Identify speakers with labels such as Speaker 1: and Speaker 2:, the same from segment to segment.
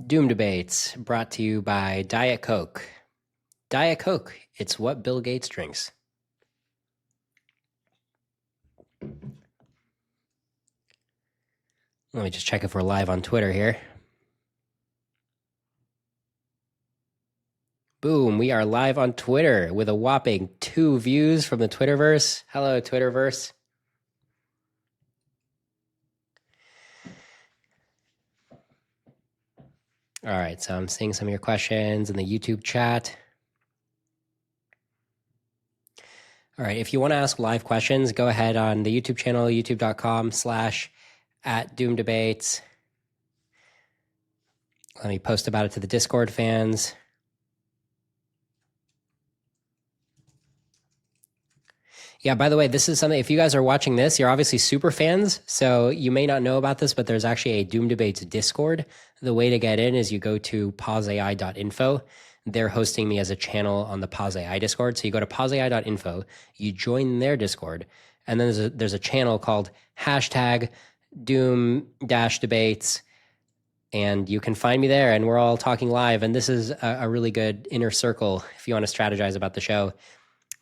Speaker 1: Doom Debates, brought to you by Diet Coke. Diet Coke, it's what Bill Gates drinks. Let me just check if we're live on Twitter here. Boom, we are live on Twitter with a whopping 2 views from the Twitterverse. Hello, Twitterverse. All right, so I'm seeing some of your questions in the YouTube chat. All right, if you want to ask live questions, go ahead on the YouTube channel, youtube.com/@doomdebates. Let me post about it to the Discord fans. Yeah, by the way, this is something, if you guys are watching this, you're obviously super fans, so you may not know about this, but there's actually a Doom Debates Discord. The way to get in is you go to pausai.info. They're hosting me as a channel on the Pause AI Discord. So you go to pausai.info, you join their Discord, and then there's a channel called #Doom-Debates, and you can find me there, and we're all talking live. And this is a really good inner circle if you want to strategize about the show.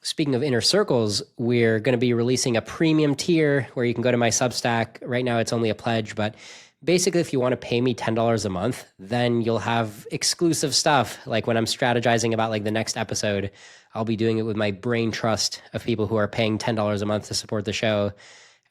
Speaker 1: Speaking of inner circles, we're going to be releasing a premium tier where you can go to my Substack. Right now, it's only a pledge, but basically, if you want to pay me $10 a month, then you'll have exclusive stuff. Like when I'm strategizing about like the next episode, I'll be doing it with my brain trust of people who are paying $10 a month to support the show.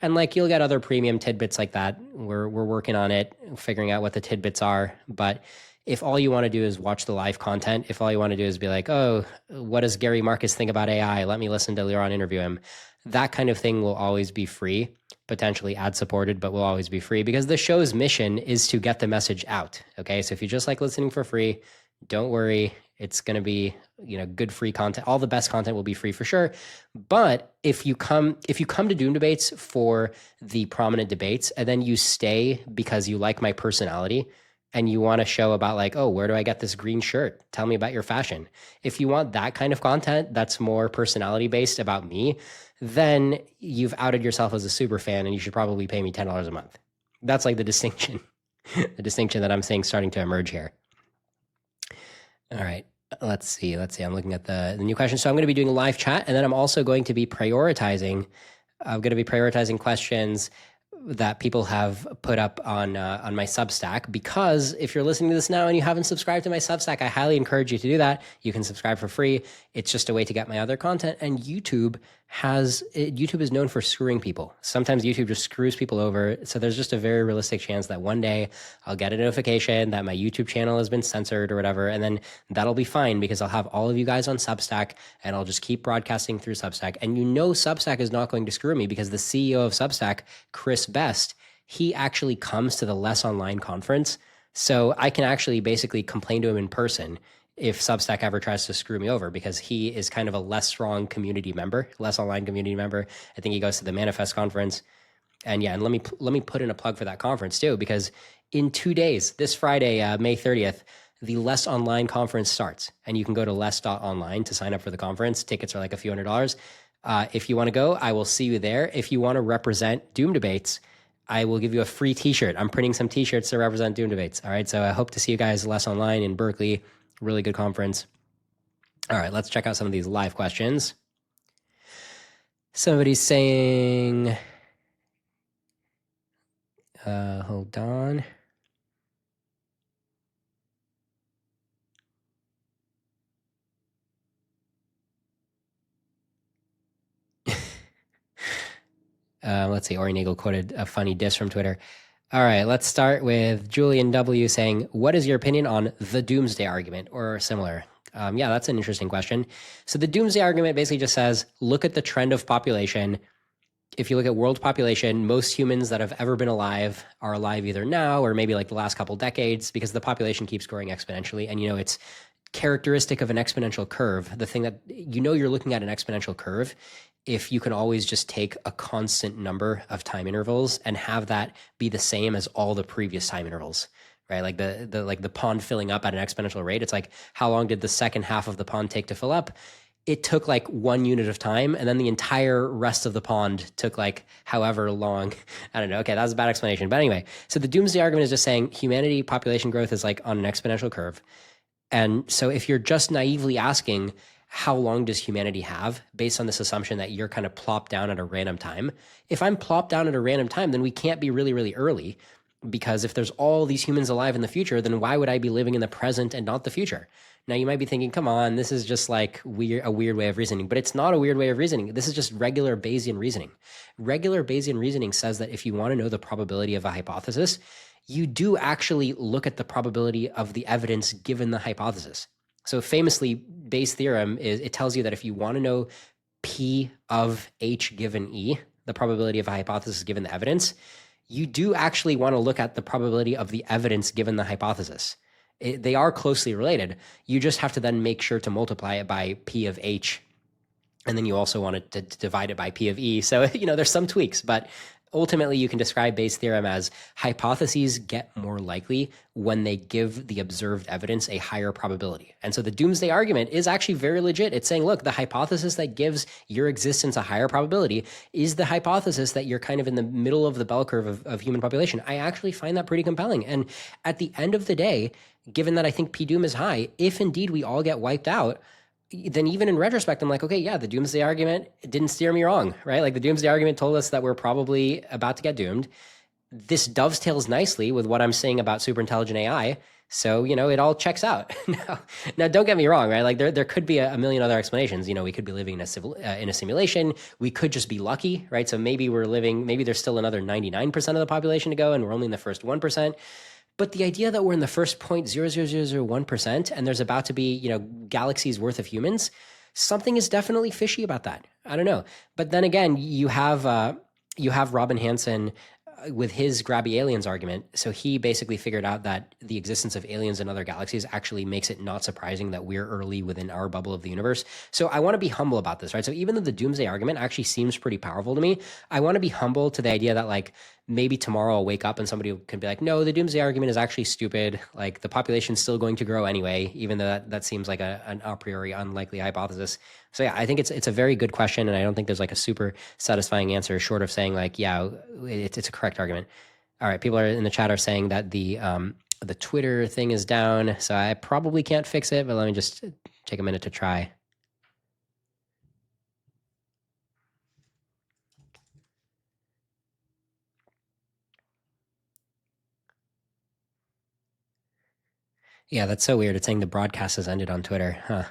Speaker 1: And like you'll get other premium tidbits like that. We're working on it, figuring out what the tidbits are. But if all you want to do is watch the live content, if all you want to do is be like, oh, what does Gary Marcus think about AI? Let me listen to Liron interview him. That kind of thing will always be free, potentially ad supported, but will always be free because the show's mission is to get the message out. Okay. So if you just like listening for free, don't worry. It's going to be, good free content. All the best content will be free for sure. But if you come to Doom Debates for the prominent debates and then you stay because you like my personality, and you want a show about like, oh, where do I get this green shirt? Tell me about your fashion. If you want that kind of content that's more personality based about me, then you've outed yourself as a super fan and you should probably pay me $10 a month. That's like the distinction that I'm saying starting to emerge here. All right, let's see. I'm looking at the new question. So I'm going to be doing a live chat, and then I'm also going to be prioritizing questions that people have put up on my Substack, because if you're listening to this now and you haven't subscribed to my Substack, I highly encourage you to do that. You can subscribe for free. It's just a way to get my other content. And YouTube is known for screwing people. Sometimes YouTube just screws people over. So there's just a very realistic chance that one day I'll get a notification that my YouTube channel has been censored or whatever. And then that'll be fine because I'll have all of you guys on Substack and I'll just keep broadcasting through Substack. And Substack is not going to screw me because the CEO of Substack, Chris Best, he actually comes to the Less Online conference. So I can actually basically complain to him in person if Substack ever tries to screw me over, because he is kind of a less online community member. I think he goes to the Manifest conference. And yeah, and let me put in a plug for that conference too, because in 2 days, this Friday, May 30th, the Less Online conference starts, and you can go to less.online to sign up for the conference. Tickets are like a few $100s. If you want to go, I will see you there. If you want to represent Doom Debates, I will give you a free t-shirt. I'm printing some t-shirts to represent Doom Debates. All right. So I hope to see you guys Less Online in Berkeley. Really good conference. All right, let's check out some of these live questions. Somebody's saying, hold on. Let's see, Ori Nagel quoted a funny diss from Twitter. All right, let's start with Julian W. saying, what is your opinion on the Doomsday Argument or similar? Yeah, that's an interesting question. So the Doomsday Argument basically just says, look at the trend of population. If you look at world population, most humans that have ever been alive are alive either now or maybe like the last couple decades, because the population keeps growing exponentially. And, it's characteristic of an exponential curve. The thing that, you're looking at an exponential curve if you can always just take a constant number of time intervals and have that be the same as all the previous time intervals, right? Like the pond filling up at an exponential rate. It's like, how long did the second half of the pond take to fill up? it took like 1 unit of time, and then the entire rest of the pond took like however long. I don't know. Okay, that was a bad explanation. But anyway, so the doomsday argument is just saying humanity population growth is like on an exponential curve. And so if you're just naively asking, how long does humanity have based on this assumption that you're kind of plopped down at a random time? If I'm plopped down at a random time, then we can't be really, really early, because if there's all these humans alive in the future, then why would I be living in the present and not the future? Now you might be thinking, come on, this is just like a weird way of reasoning, but it's not a weird way of reasoning. This is just regular Bayesian reasoning. Regular Bayesian reasoning says that if you want to know the probability of a hypothesis, you do actually look at the probability of the evidence given the hypothesis. So famously, Bayes' theorem it tells you that if you want to know P of H given E, the probability of a hypothesis given the evidence, you do actually want to look at the probability of the evidence given the hypothesis. They are closely related. You just have to then make sure to multiply it by P of H. And then you also want it to divide it by P of E. So, there's some tweaks, but ultimately you can describe Bayes' theorem as hypotheses get more likely when they give the observed evidence a higher probability. And so the doomsday argument is actually very legit. It's saying, look, the hypothesis that gives your existence a higher probability is the hypothesis that you're kind of in the middle of the bell curve of human population. I actually find that pretty compelling. And at the end of the day, given that I think P doom is high, if indeed we all get wiped out, then even in retrospect, I'm like, okay, yeah, the doomsday argument didn't steer me wrong, right? Like the doomsday argument told us that we're probably about to get doomed. This dovetails nicely with what I'm saying about superintelligent AI. So, it all checks out. Now, don't get me wrong, right? Like there could be a million other explanations. We could be living in a simulation. We could just be lucky, right? So maybe maybe there's still another 99% of the population to go and we're only in the first 1%. But the idea that we're in the first 0.00001% and there's about to be, galaxies worth of humans, something is definitely fishy about that. I don't know. But then again, you have Robin Hanson with his grabby aliens argument. So he basically figured out that the existence of aliens in other galaxies actually makes it not surprising that we're early within our bubble of the universe. So I want to be humble about this, right? So even though the doomsday argument actually seems pretty powerful to me, I want to be humble to the idea that like maybe tomorrow I'll wake up and somebody can be like, no, the doomsday argument is actually stupid. Like the population's still going to grow anyway, even though that seems like an a priori unlikely hypothesis. So yeah, I think it's a very good question. And I don't think there's like a super satisfying answer short of saying like, yeah, it's a correct argument. All right. People in the chat are saying that the Twitter thing is down. So I probably can't fix it, but let me just take a minute to try. Yeah, that's so weird. It's saying the broadcast has ended on Twitter. Huh.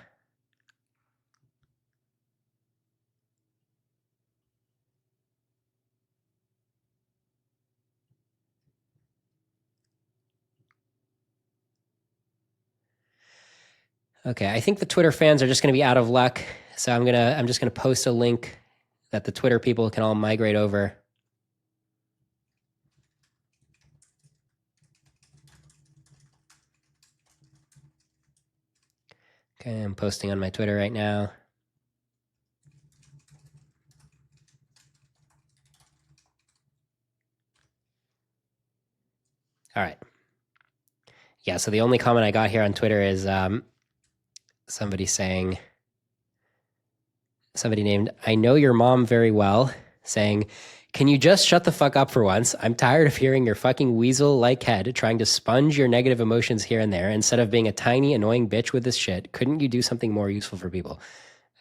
Speaker 1: Okay, I think the Twitter fans are just going to be out of luck. So I'm just going to post a link that the Twitter people can all migrate over. Okay, I'm posting on my Twitter right now. All right. Yeah, so the only comment I got here on Twitter is somebody named I know your mom very well saying, can you just shut the fuck up for once? I'm tired of hearing your fucking weasel-like head trying to sponge your negative emotions here and there instead of being a tiny, annoying bitch with this shit. Couldn't you do something more useful for people?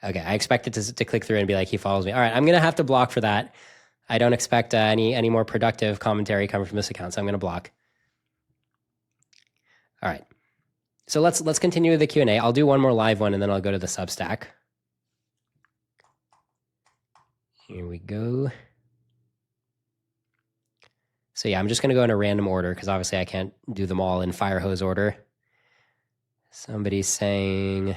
Speaker 1: Okay, I expected to click through and be like, he follows me. All right, I'm going to have to block for that. I don't expect any more productive commentary coming from this account, so I'm going to block. All right. So let's continue with the Q&A. I'll do one more live one, and then I'll go to the Substack. Here we go. So yeah, I'm just going to go in a random order because obviously I can't do them all in fire hose order. Somebody's saying,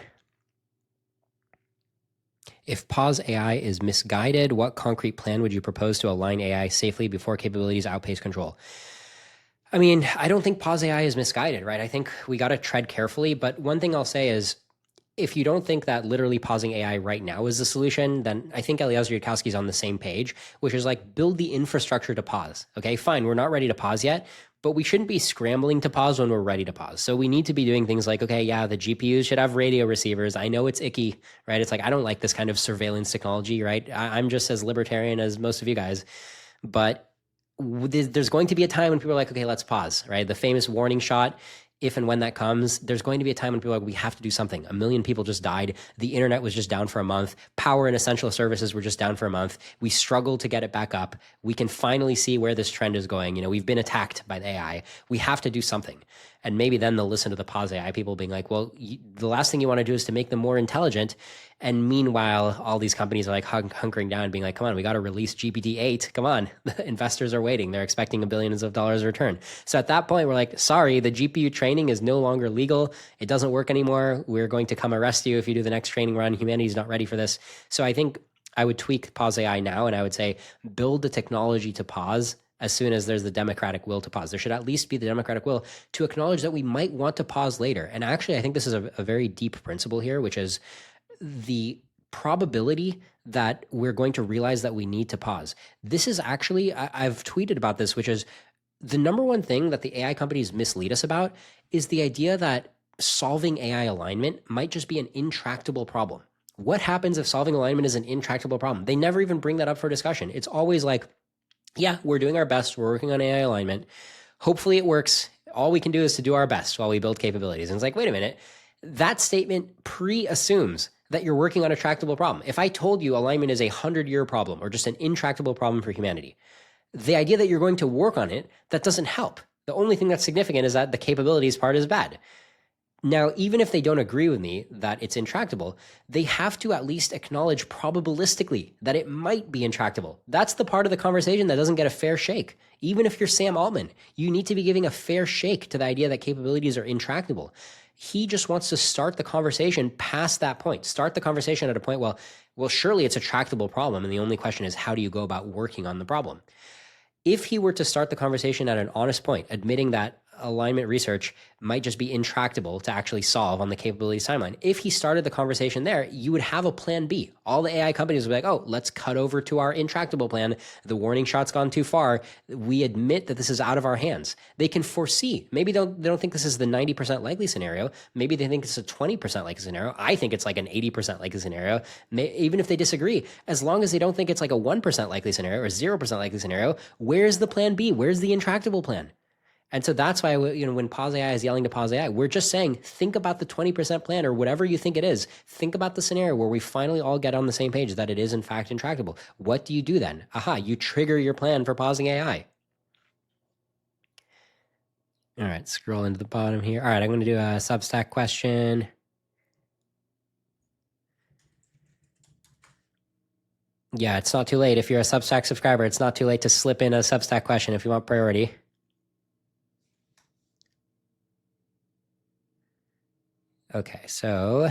Speaker 1: if Pause AI is misguided, what concrete plan would you propose to align AI safely before capabilities outpace control? I mean, I don't think Pause AI is misguided, right? I think we got to tread carefully. But one thing I'll say is if you don't think that literally pausing AI right now is the solution, then I think Eliezer Yudkowsky is on the same page, which is like build the infrastructure to pause. Okay, fine, we're not ready to pause yet, but we shouldn't be scrambling to pause when we're ready to pause. So we need to be doing things like, okay, yeah, the GPUs should have radio receivers. I know it's icky, right? It's like, I don't like this kind of surveillance technology, right? I'm just as libertarian as most of you guys, but there's going to be a time when people are like, okay, let's pause, right? The famous warning shot, if and when that comes, there's going to be a time when people are like, we have to do something. 1 million people just died. The internet was just down for a month. Power and essential services were just down for a month. We struggled to get it back up. We can finally see where this trend is going. We've been attacked by the AI. We have to do something. And maybe then they'll listen to the pause AI people being like, well, the last thing you want to do is to make them more intelligent. And meanwhile, all these companies are like hunkering down, being like, come on, we got to release GPT-8. Come on. The investors are waiting. They're expecting billions of dollars return. So at that point, we're like, sorry, the GPU training is no longer legal. It doesn't work anymore. We're going to come arrest you if you do the next training run. Humanity's not ready for this. So I think I would tweak pause AI now, and I would say build the technology to pause as soon as there's the democratic will to pause. There should at least be the democratic will to acknowledge that we might want to pause later. And actually, I think this is a very deep principle here, which is the probability that we're going to realize that we need to pause. This is actually, I've tweeted about this, which is the number one thing that the AI companies mislead us about is the idea that solving AI alignment might just be an intractable problem. What happens if solving alignment is an intractable problem? They never even bring that up for discussion. It's always like, yeah, we're doing our best. We're working on AI alignment. Hopefully it works. All we can do is to do our best while we build capabilities. And it's like, wait a minute. That statement pre-assumes that you're working on a tractable problem. If I told you alignment is a 100-year problem or just an intractable problem for humanity, the idea that you're going to work on it, that doesn't help. The only thing that's significant is that the capabilities part is bad. Now, even if they don't agree with me that it's intractable, they have to at least acknowledge probabilistically that it might be intractable. That's the part of the conversation that doesn't get a fair shake. Even if you're Sam Altman, you need to be giving a fair shake to the idea that capabilities are intractable. He just wants to start the conversation past that point. Start the conversation at a point, well, surely it's a tractable problem. And the only question is, how do you go about working on the problem? If he were to start the conversation at an honest point, admitting that alignment research might just be intractable to actually solve on the capabilities timeline. If he started the conversation there, you would have a plan B. All the AI companies would be like, oh, let's cut over to our intractable plan. The warning shot's gone too far. We admit that this is out of our hands. They can foresee. Maybe they don't think this is the 90% likely scenario. Maybe they think it's a 20% likely scenario. I think it's like an 80% likely scenario. Even if they disagree, as long as they don't think it's like a 1% likely scenario or 0% likely scenario, where's the plan B? Where's the intractable plan? And so that's why, when Pause AI is yelling to Pause AI, we're just saying, think about the 20% plan or whatever you think it is. Think about the scenario where we finally all get on the same page that it is in fact intractable. What do you do then? Aha, you trigger your plan for pausing AI. All right, scroll into the bottom here. All right, I'm going to do a Substack question. Yeah, it's not too late. If you're a Substack subscriber, it's not too late to slip in a Substack question if you want priority. Okay, so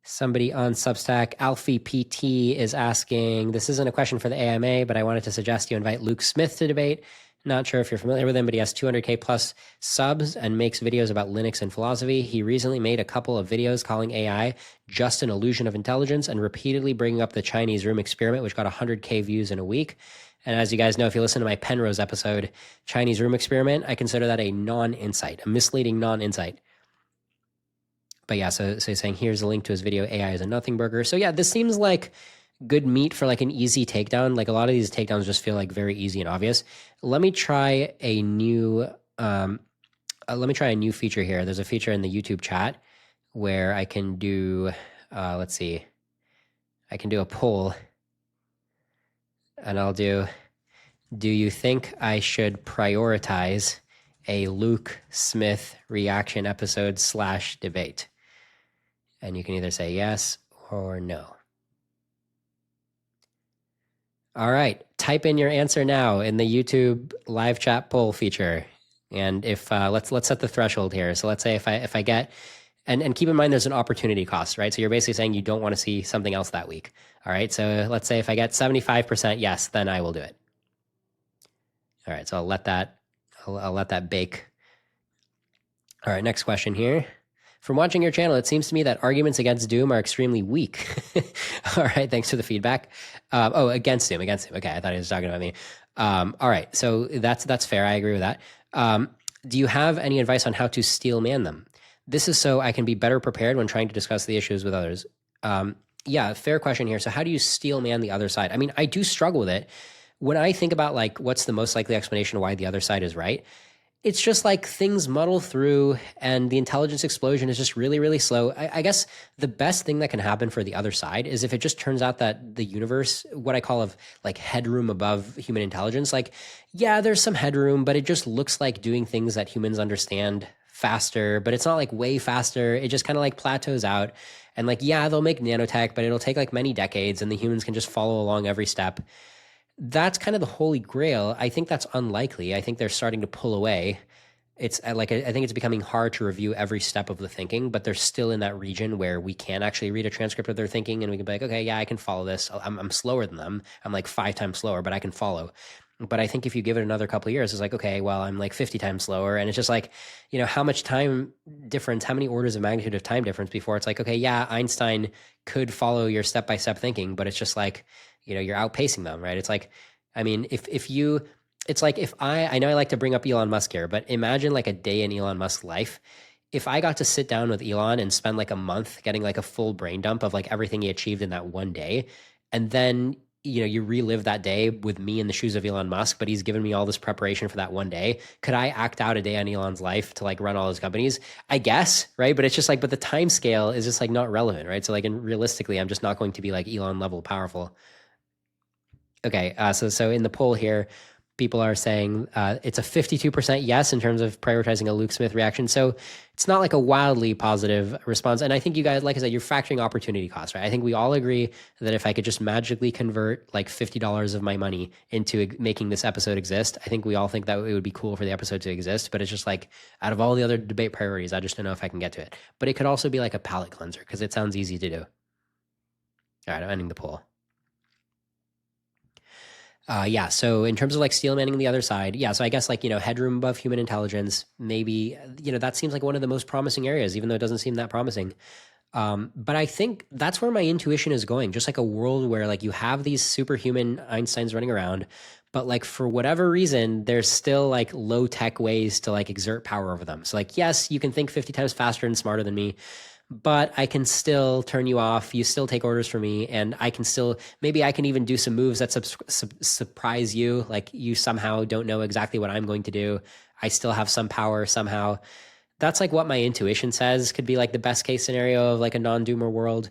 Speaker 1: somebody on Substack, Alfie PT, is asking, this isn't a question for the AMA, but I wanted to suggest you invite Luke Smith to debate. Not sure if you're familiar with him, but he has 200K plus subs and makes videos about Linux and philosophy. He recently made a couple of videos calling AI just an illusion of intelligence and repeatedly bringing up the Chinese room experiment, which got 100K views in a week. And as you guys know, if you listen to my Penrose episode, Chinese room experiment, I consider that a non-insight, a misleading non-insight. But yeah, so he's saying, here's a link to his video, AI is a nothing burger. So yeah, this seems like good meat for like an easy takedown. Like a lot of these takedowns just feel like very easy and obvious. Let me try a new feature here. There's a feature in the YouTube chat where I can do, let's see, I can do a poll and I'll do you think I should prioritize a Luke Smith reaction episode / debate? And you can either say yes or no. All right, type in your answer now in the YouTube live chat poll feature. And if let's set the threshold here. So let's say if I get, and keep in mind there's an opportunity cost, right? So you're basically saying you don't want to see something else that week. All right, so let's say if I get 75% yes, then I will do it. All right, so I'll let that bake. All right, next question here. From watching your channel, it seems to me that arguments against Doom are extremely weak. All right, thanks for the feedback. Against Doom. Okay, I thought he was talking about me. All right, so that's fair. I agree with that. Do you have any advice on how to steel man them? This is so I can be better prepared when trying to discuss the issues with others. Yeah, fair question here. So how do you steel man the other side? I mean, I do struggle with it. When I think about like what's the most likely explanation of why the other side is right, it's just like things muddle through and the intelligence explosion is just really, really slow. I guess the best thing that can happen for the other side is if it just turns out that the universe, what I call of like headroom above human intelligence, like, yeah, there's some headroom, but it just looks like doing things that humans understand faster, but it's not like way faster. It just kind of like plateaus out. And like, yeah, they'll make nanotech, but it'll take like many decades and the humans can just follow along every step. That's kind of the holy grail. I think that's unlikely. I think they're starting to pull away. It's like, I think it's becoming hard to review every step of the thinking, but they're still in that region where we can actually read a transcript of their thinking and we can be like, okay, yeah, I can follow this. I'm slower than them. I'm like 5 times slower, but I can follow. But I think if you give it another couple of years, it's like, okay, well, I'm like 50 times slower. And it's just like, you know, how much time difference, how many orders of magnitude of time difference before it's like, okay, yeah, Einstein could follow your step-by-step thinking, but it's just like, you know, you're outpacing them, right? It's like, I mean, if you, it's like if I know I like to bring up Elon Musk here, but imagine like a day in Elon Musk's life. If I got to sit down with Elon and spend like a month getting like a full brain dump of like everything he achieved in that one day, and then, you know, you relive that day with me in the shoes of Elon Musk, but he's given me all this preparation for that one day. Could I act out a day on Elon's life to like run all his companies? I guess, right? But it's just like, but the time scale is just like not relevant, right? So like, and realistically, I'm just not going to be like Elon level powerful. Okay, so in the poll here, people are saying it's a 52% yes in terms of prioritizing a Luke Smith reaction. So it's not like a wildly positive response. And I think you guys, like I said, you're factoring opportunity cost, right? I think we all agree that if I could just magically convert like $50 of my money into making this episode exist, I think we all think that it would be cool for the episode to exist. But it's just like out of all the other debate priorities, I just don't know if I can get to it. But it could also be like a palate cleanser because it sounds easy to do. All right, I'm ending the poll. Yeah, so in terms of like steel manning the other side, yeah, so I guess like, you know, headroom above human intelligence, maybe, you know, that seems like one of the most promising areas, even though it doesn't seem that promising. But I think that's where my intuition is going, just like a world where like you have these superhuman Einsteins running around, but like for whatever reason, there's still like low tech ways to like exert power over them. So like, yes, you can think 50 times faster and smarter than me, but I can still turn you off. You still take orders from me, and I can still, maybe I can even do some moves that surprise you. Like you somehow don't know exactly what I'm going to do. I still have some power somehow. That's like what my intuition says could be like the best case scenario of like a non-doomer world.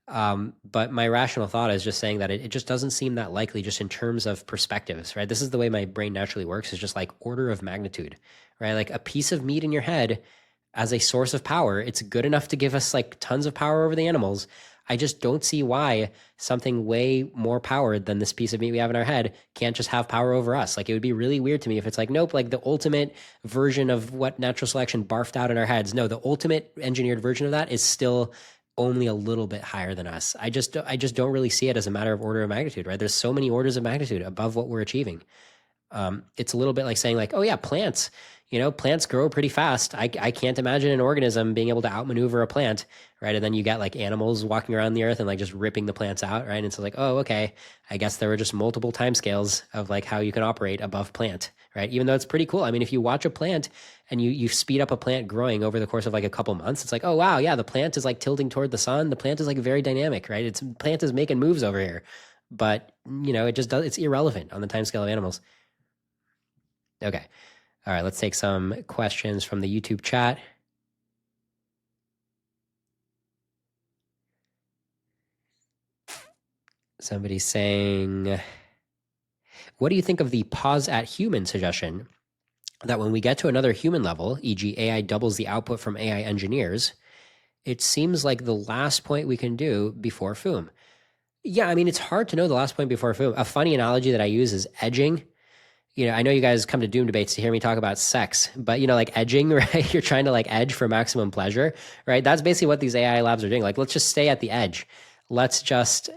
Speaker 1: But my rational thought is just saying that it just doesn't seem that likely just in terms of perspectives, right? This is the way my brain naturally works, is just like order of magnitude, right? Like a piece of meat in your head as a source of power, it's good enough to give us like tons of power over the animals. I just don't see why something way more powered than this piece of meat we have in our head can't just have power over us. Like it would be really weird to me if it's like, nope, like the ultimate version of what natural selection barfed out in our heads. No, the ultimate engineered version of that is still only a little bit higher than us. I just don't really see it as a matter of order of magnitude, right? There's so many orders of magnitude above what we're achieving. It's a little bit like saying like, oh yeah, plants, you know, plants grow pretty fast. I can't imagine an organism being able to outmaneuver a plant, right? And then you get like animals walking around the earth and like just ripping the plants out, right? And it's like, oh, okay, I guess there were just multiple timescales of like how you can operate above plant, right? Even though it's pretty cool. I mean, if you watch a plant and you speed up a plant growing over the course of like a couple months, it's like, oh wow, yeah, the plant is like tilting toward the sun. The plant is like very dynamic, right? It's plant is making moves over here, but you know, it just does. It's irrelevant on the timescale of animals. Okay. All right, let's take some questions from the YouTube chat. Somebody's saying, what do you think of the pause at human suggestion that when we get to another human level, e.g. AI doubles the output from AI engineers, it seems like the last point we can do before FOOM? Yeah, I mean, it's hard to know the last point before FOOM. A funny analogy that I use is edging. You know, I know you guys come to Doom debates to hear me talk about sex, but you know, like edging, right? You're trying to like edge for maximum pleasure, right? That's basically what these AI labs are doing. Like, let's just stay at the edge. Let's just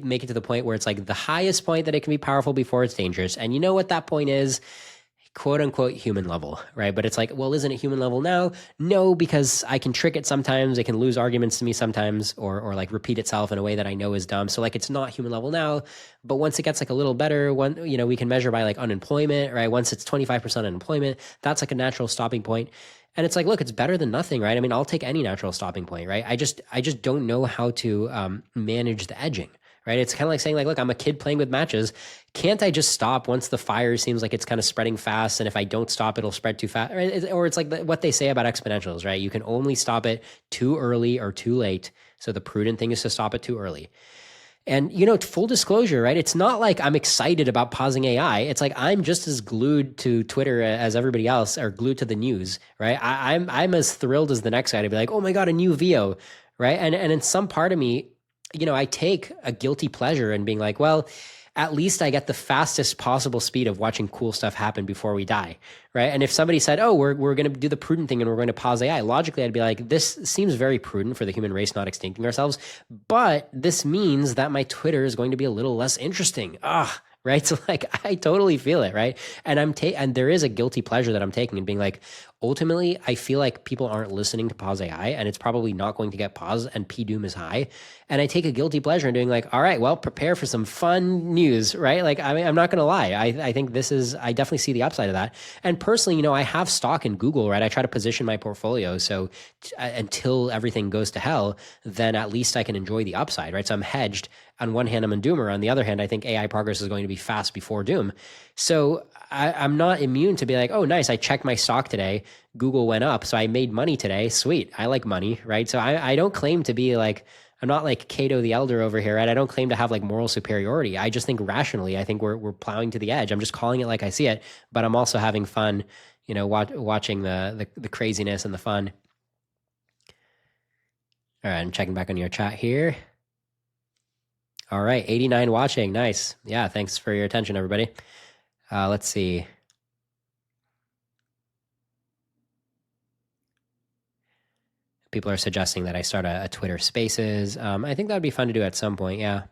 Speaker 1: make it to the point where it's like the highest point that it can be powerful before it's dangerous. And you know what that point is? quote unquote human level, right? But it's like, well, isn't it human level now? No, because I can trick it sometimes. It can lose arguments to me sometimes, or like repeat itself in a way that I know is dumb. So like it's not human level now, but once it gets like a little better, we can measure by like unemployment, right? Once it's 25% unemployment, that's like a natural stopping point. And it's like, look, it's better than nothing, right? I mean, I'll take any natural stopping point, right? I just don't know how to manage the edging, right? It's kind of like saying like, look, I'm a kid playing with matches. Can't I just stop once the fire seems like it's kind of spreading fast? And if I don't stop, it'll spread too fast, right? Or it's like what they say about exponentials, right? You can only stop it too early or too late. So the prudent thing is to stop it too early. And, full disclosure, right? It's not like I'm excited about pausing AI. It's like I'm just as glued to Twitter as everybody else, or glued to the news, right? I'm as thrilled as the next guy to be like, oh my God, a new VO, right? And in some part of me, I take a guilty pleasure in being like, well, at least I get the fastest possible speed of watching cool stuff happen before we die, right? And if somebody said, oh, we're going to do the prudent thing and we're going to pause AI, logically I'd be like, this seems very prudent for the human race not extincting ourselves, but this means that my Twitter is going to be a little less interesting. Right? So like, I totally feel it, right? And and there is a guilty pleasure that I'm taking and being like, ultimately, I feel like people aren't listening to pause AI, and it's probably not going to get paused, and P-Doom is high. And I take a guilty pleasure in doing like, all right, well, prepare for some fun news, right? Like, I mean, I'm not going to lie. I think I definitely see the upside of that. And personally, I have stock in Google, right? I try to position my portfolio. So until everything goes to hell, then at least I can enjoy the upside, right? So I'm hedged. On one hand, I'm a doomer. On the other hand, I think AI progress is going to be fast before doom. So I'm not immune to be like, oh, nice, I checked my stock today. Google went up, so I made money today. Sweet. I like money, right? So I don't claim to be like, I'm not like Cato the Elder over here, right? I don't claim to have like moral superiority. I just think rationally, I think we're plowing to the edge. I'm just calling it like I see it, but I'm also having fun, watching the craziness and the fun. All right, I'm checking back on your chat here. All right, 89 watching. Nice. Yeah, thanks for your attention, everybody. Let's see. People are suggesting that I start a Twitter Spaces. I think that would be fun to do at some point, yeah.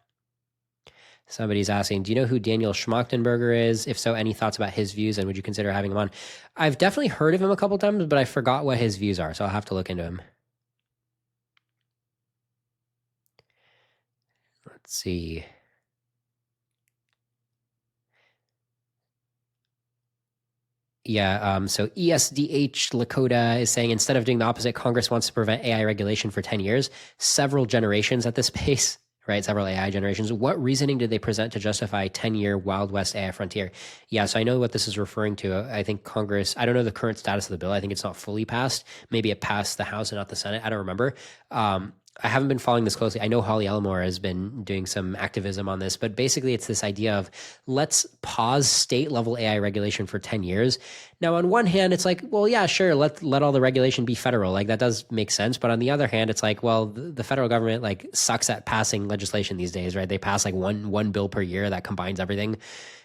Speaker 1: Somebody's asking, do you know who Daniel Schmachtenberger is? If so, any thoughts about his views, and would you consider having him on? I've definitely heard of him a couple times, but I forgot what his views are, so I'll have to look into him. Let's see. Yeah, so ESDH Lakota is saying, instead of doing the opposite, Congress wants to prevent AI regulation for 10 years, several generations at this pace, right? Several AI generations. What reasoning did they present to justify 10-year Wild West AI frontier? Yeah, so I know what this is referring to. I think Congress, I don't know the current status of the bill. I think it's not fully passed. Maybe it passed the House and not the Senate. I don't remember. I haven't been following this closely. I know Holly Elmore has been doing some activism on this, but basically it's this idea of let's pause state level AI regulation for 10 years. Now, on one hand, it's like, well, yeah, sure. Let all the regulation be federal. Like that does make sense. But on the other hand, it's like, well, the federal government like sucks at passing legislation these days, right? They pass like one bill per year that combines everything.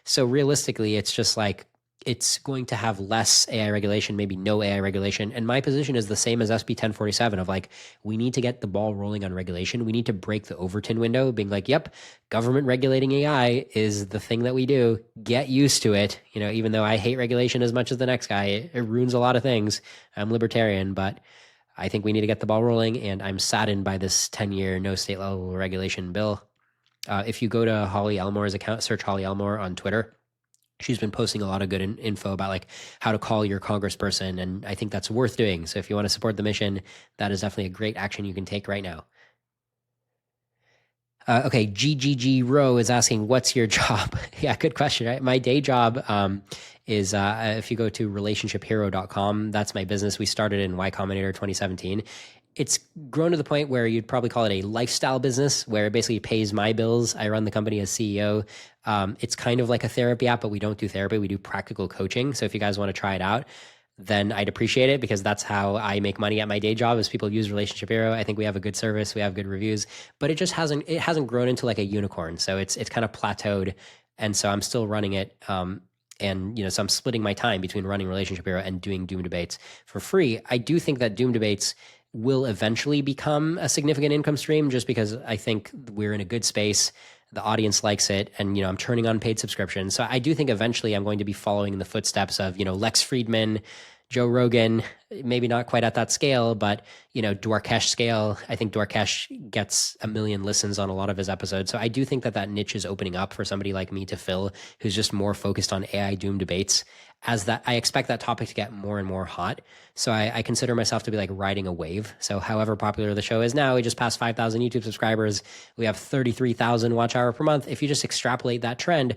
Speaker 1: So realistically, it's just like, it's going to have less AI regulation, maybe no AI regulation. And my position is the same as SB 1047 of like, we need to get the ball rolling on regulation. We need to break the Overton window, being like, yep, government regulating AI is the thing that we do. Get used to it. Even though I hate regulation as much as the next guy, it ruins a lot of things. I'm libertarian, but I think we need to get the ball rolling. And I'm saddened by this 10-year no state level regulation bill. If you go to Holly Elmore's account, search Holly Elmore on Twitter, she's been posting a lot of good info about like how to call your congressperson. And I think that's worth doing. So if you want to support the mission, that is definitely a great action you can take right now. Okay, GGG Rowe is asking, what's your job? Yeah, good question, right? My day job is, if you go to relationshiphero.com, that's my business. We started in Y Combinator 2017. It's grown to the point where you'd probably call it a lifestyle business where it basically pays my bills. I run the company as CEO. It's kind of like a therapy app, but we don't do therapy. We do practical coaching. So if you guys want to try it out, then I'd appreciate it, because that's how I make money at my day job is people use Relationship Hero. I think we have a good service. We have good reviews, but it hasn't grown into like a unicorn. So it's kind of plateaued. And so I'm still running it. So I'm splitting my time between running Relationship Hero and doing Doom debates for free. I do think that Doom debates will eventually become a significant income stream, just because I think we're in a good space the audience likes it, and I'm turning on paid subscriptions. So I do think eventually I'm going to be following in the footsteps of Lex Fridman, Joe Rogan, maybe not quite at that scale, but Dwarkesh scale. I think Dwarkesh gets 1 million listens on a lot of his episodes. So I do think that niche is opening up for somebody like me to fill, who's just more focused on AI doom debates. As that, I expect that topic to get more and more hot. So I consider myself to be like riding a wave. So however popular the show is now, we just passed 5,000 YouTube subscribers. We have 33,000 watch hour per month. If you just extrapolate that trend,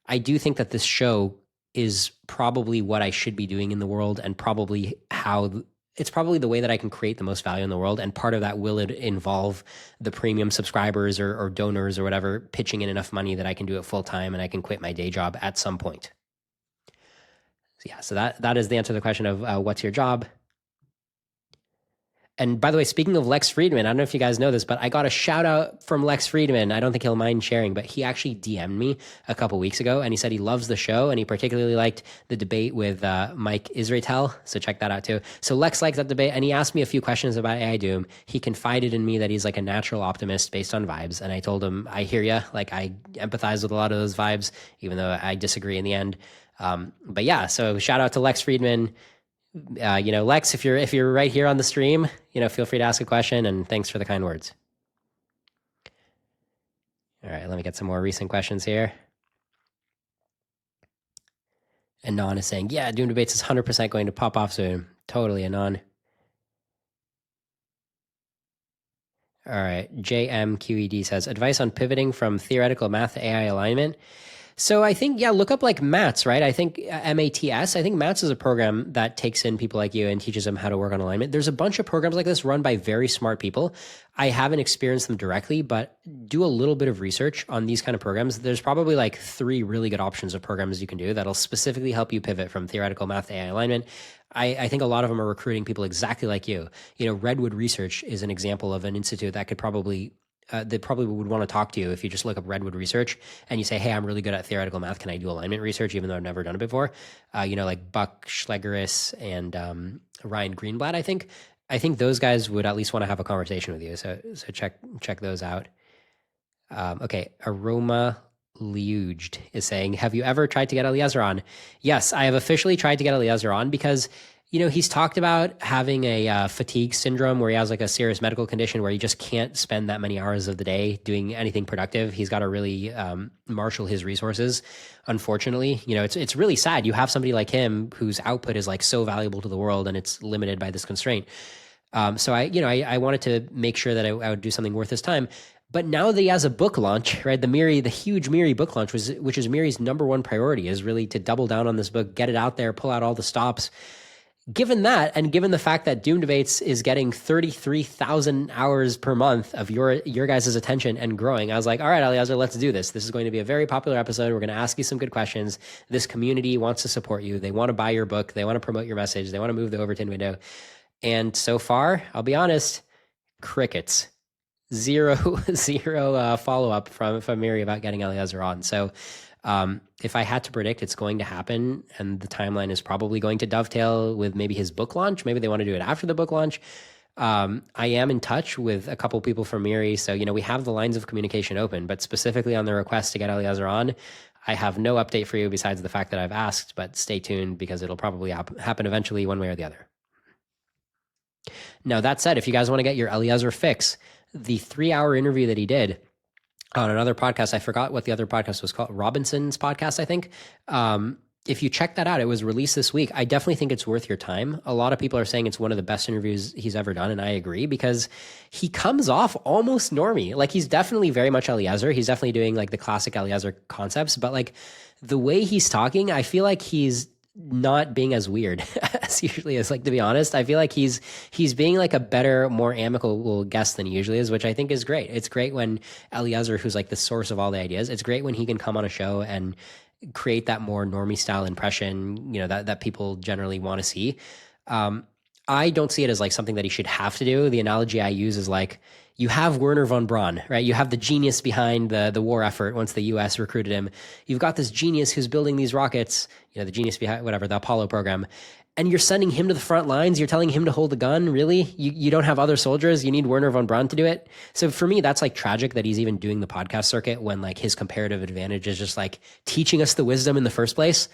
Speaker 1: I do think that this show is probably what I should be doing in the world, and probably it's probably the way that I can create the most value in the world. And part of that will involve the premium subscribers or donors or whatever pitching in enough money that I can do it full time and I can quit my day job at some point. Yeah, so that is the answer to the question of what's your job. And by the way, speaking of Lex Fridman, I don't know if you guys know this, but I got a shout out from Lex Fridman. I don't think he'll mind sharing, but he actually DM'd me a couple weeks ago, and he said he loves the show, and he particularly liked the debate with Mike Israetel. So check that out too. So Lex likes that debate, and he asked me a few questions about AI Doom. He confided in me that he's like a natural optimist based on vibes, and I told him, I hear ya. Like, I empathize with a lot of those vibes, even though I disagree in the end. But yeah, so shout out to Lex Fridman. Lex, if you're right here on the stream, feel free to ask a question, and thanks for the kind words. All right, let me get some more recent questions here. Anon is saying, yeah, Doom Debates is 100% going to pop off soon. Totally, Anon. All right, JMQED says, advice on pivoting from theoretical math to AI alignment. So I think, look up like MATS, right? I think MATS, I think MATS is a program that takes in people like you and teaches them how to work on alignment. There's a bunch of programs like this run by very smart people. I haven't experienced them directly, but do a little bit of research on these kind of programs. There's probably like 3 really good options of programs you can do that'll specifically help you pivot from theoretical math to AI alignment. I think a lot of them are recruiting people exactly like you. Redwood Research is an example of an institute that could probably they probably would want to talk to you if you just look up Redwood Research and you say, hey, I'm really good at theoretical math. Can I do alignment research, even though I've never done it before? Like Buck Schlegeris and Ryan Greenblatt, I think those guys would at least want to have a conversation with you. So check those out. Okay, Aroma Liuged is saying, have you ever tried to get Eliezer on? Yes, I have officially tried to get Eliezer on because he's talked about having a fatigue syndrome where he has like a serious medical condition where he just can't spend that many hours of the day doing anything productive. He's got to really marshal his resources. Unfortunately, it's really sad. You have somebody like him whose output is like so valuable to the world and it's limited by this constraint. So I wanted to make sure that I would do something worth his time. But now that he has a book launch, right? The huge Miri book launch, which is Miri's #1 priority, is really to double down on this book, get it out there, pull out all the stops. Given that, and given the fact that Doom Debates is getting 33,000 hours per month of your guys' attention and growing, I was like, all right, Eliezer, let's do this. This is going to be a very popular episode. We're going to ask you some good questions. This community wants to support you. They want to buy your book. They want to promote your message. They want to move the Overton window. And so far, I'll be honest, crickets. Zero follow-up from Miri about getting Eliezer on. So if I had to predict, it's going to happen, and the timeline is probably going to dovetail with maybe his book launch. Maybe they want to do it after the book launch. I am in touch with a couple people from Miri, so we have the lines of communication open. But specifically on the request to get Eliezer on, I have no update for you besides the fact that I've asked. But stay tuned because it'll probably happen eventually, one way or the other. Now that said, if you guys want to get your Eliezer fix, the 3-hour interview that he did on another podcast, I forgot what the other podcast was called, Robinson's podcast, I think. If you check that out, it was released this week. I definitely think it's worth your time. A lot of people are saying it's one of the best interviews he's ever done, and I agree because he comes off almost normie. Like, he's definitely very much Eliezer. He's definitely doing like the classic Eliezer concepts, but like the way he's talking, I feel like he's not being as weird as he usually is. Like, to be honest, I feel like he's being like a better, more amicable guest than he usually is, which I think is great. It's great when Eliezer, who's like the source of all the ideas, it's great when he can come on a show and create that more normie style impression, that people generally want to see. I don't see it as like something that he should have to do. The analogy I use is like, you have Werner von Braun, right? You have the genius behind the war effort once the US recruited him. You've got this genius who's building these rockets, the genius behind whatever, the Apollo program. and you're sending him to the front lines. You're telling him to hold the gun. Really? You don't have other soldiers. You need Werner von Braun to do it. So for me, that's like tragic that he's even doing the podcast circuit when like his comparative advantage is just like teaching us the wisdom in the first place.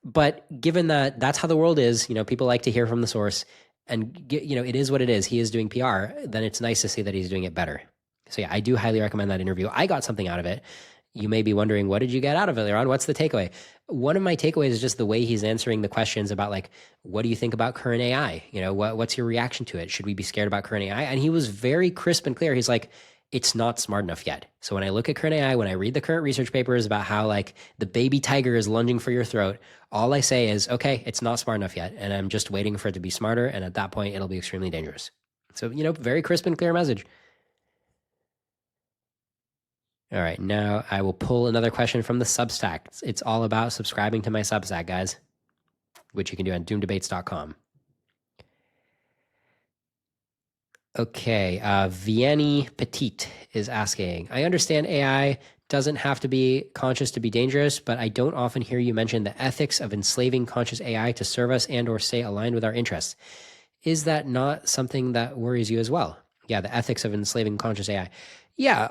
Speaker 1: But given that that's how the world is, people like to hear from the source, and it is what it is. He is doing PR. Then it's nice to see that he's doing it better. So yeah, I do highly recommend that interview. I got something out of it. You may be wondering, what did you get out of it, Liron? What's the takeaway? One of my takeaways is just the way he's answering the questions about like, what do you think about current AI? What's your reaction to it? Should we be scared about current AI? And he was very crisp and clear. He's like, it's not smart enough yet. So when I look at current AI, when I read the current research papers about how like the baby tiger is lunging for your throat, all I say is, okay, it's not smart enough yet. And I'm just waiting for it to be smarter. And at that point, it'll be extremely dangerous. So, very crisp and clear message. All right, now I will pull another question from the Substack. It's all about subscribing to my Substack, guys, which you can do on doomdebates.com. Okay, Vianney Petit is asking, I understand AI doesn't have to be conscious to be dangerous, but I don't often hear you mention the ethics of enslaving conscious AI to serve us and or stay aligned with our interests. Is that not something that worries you as well? Yeah, the ethics of enslaving conscious AI. Yeah,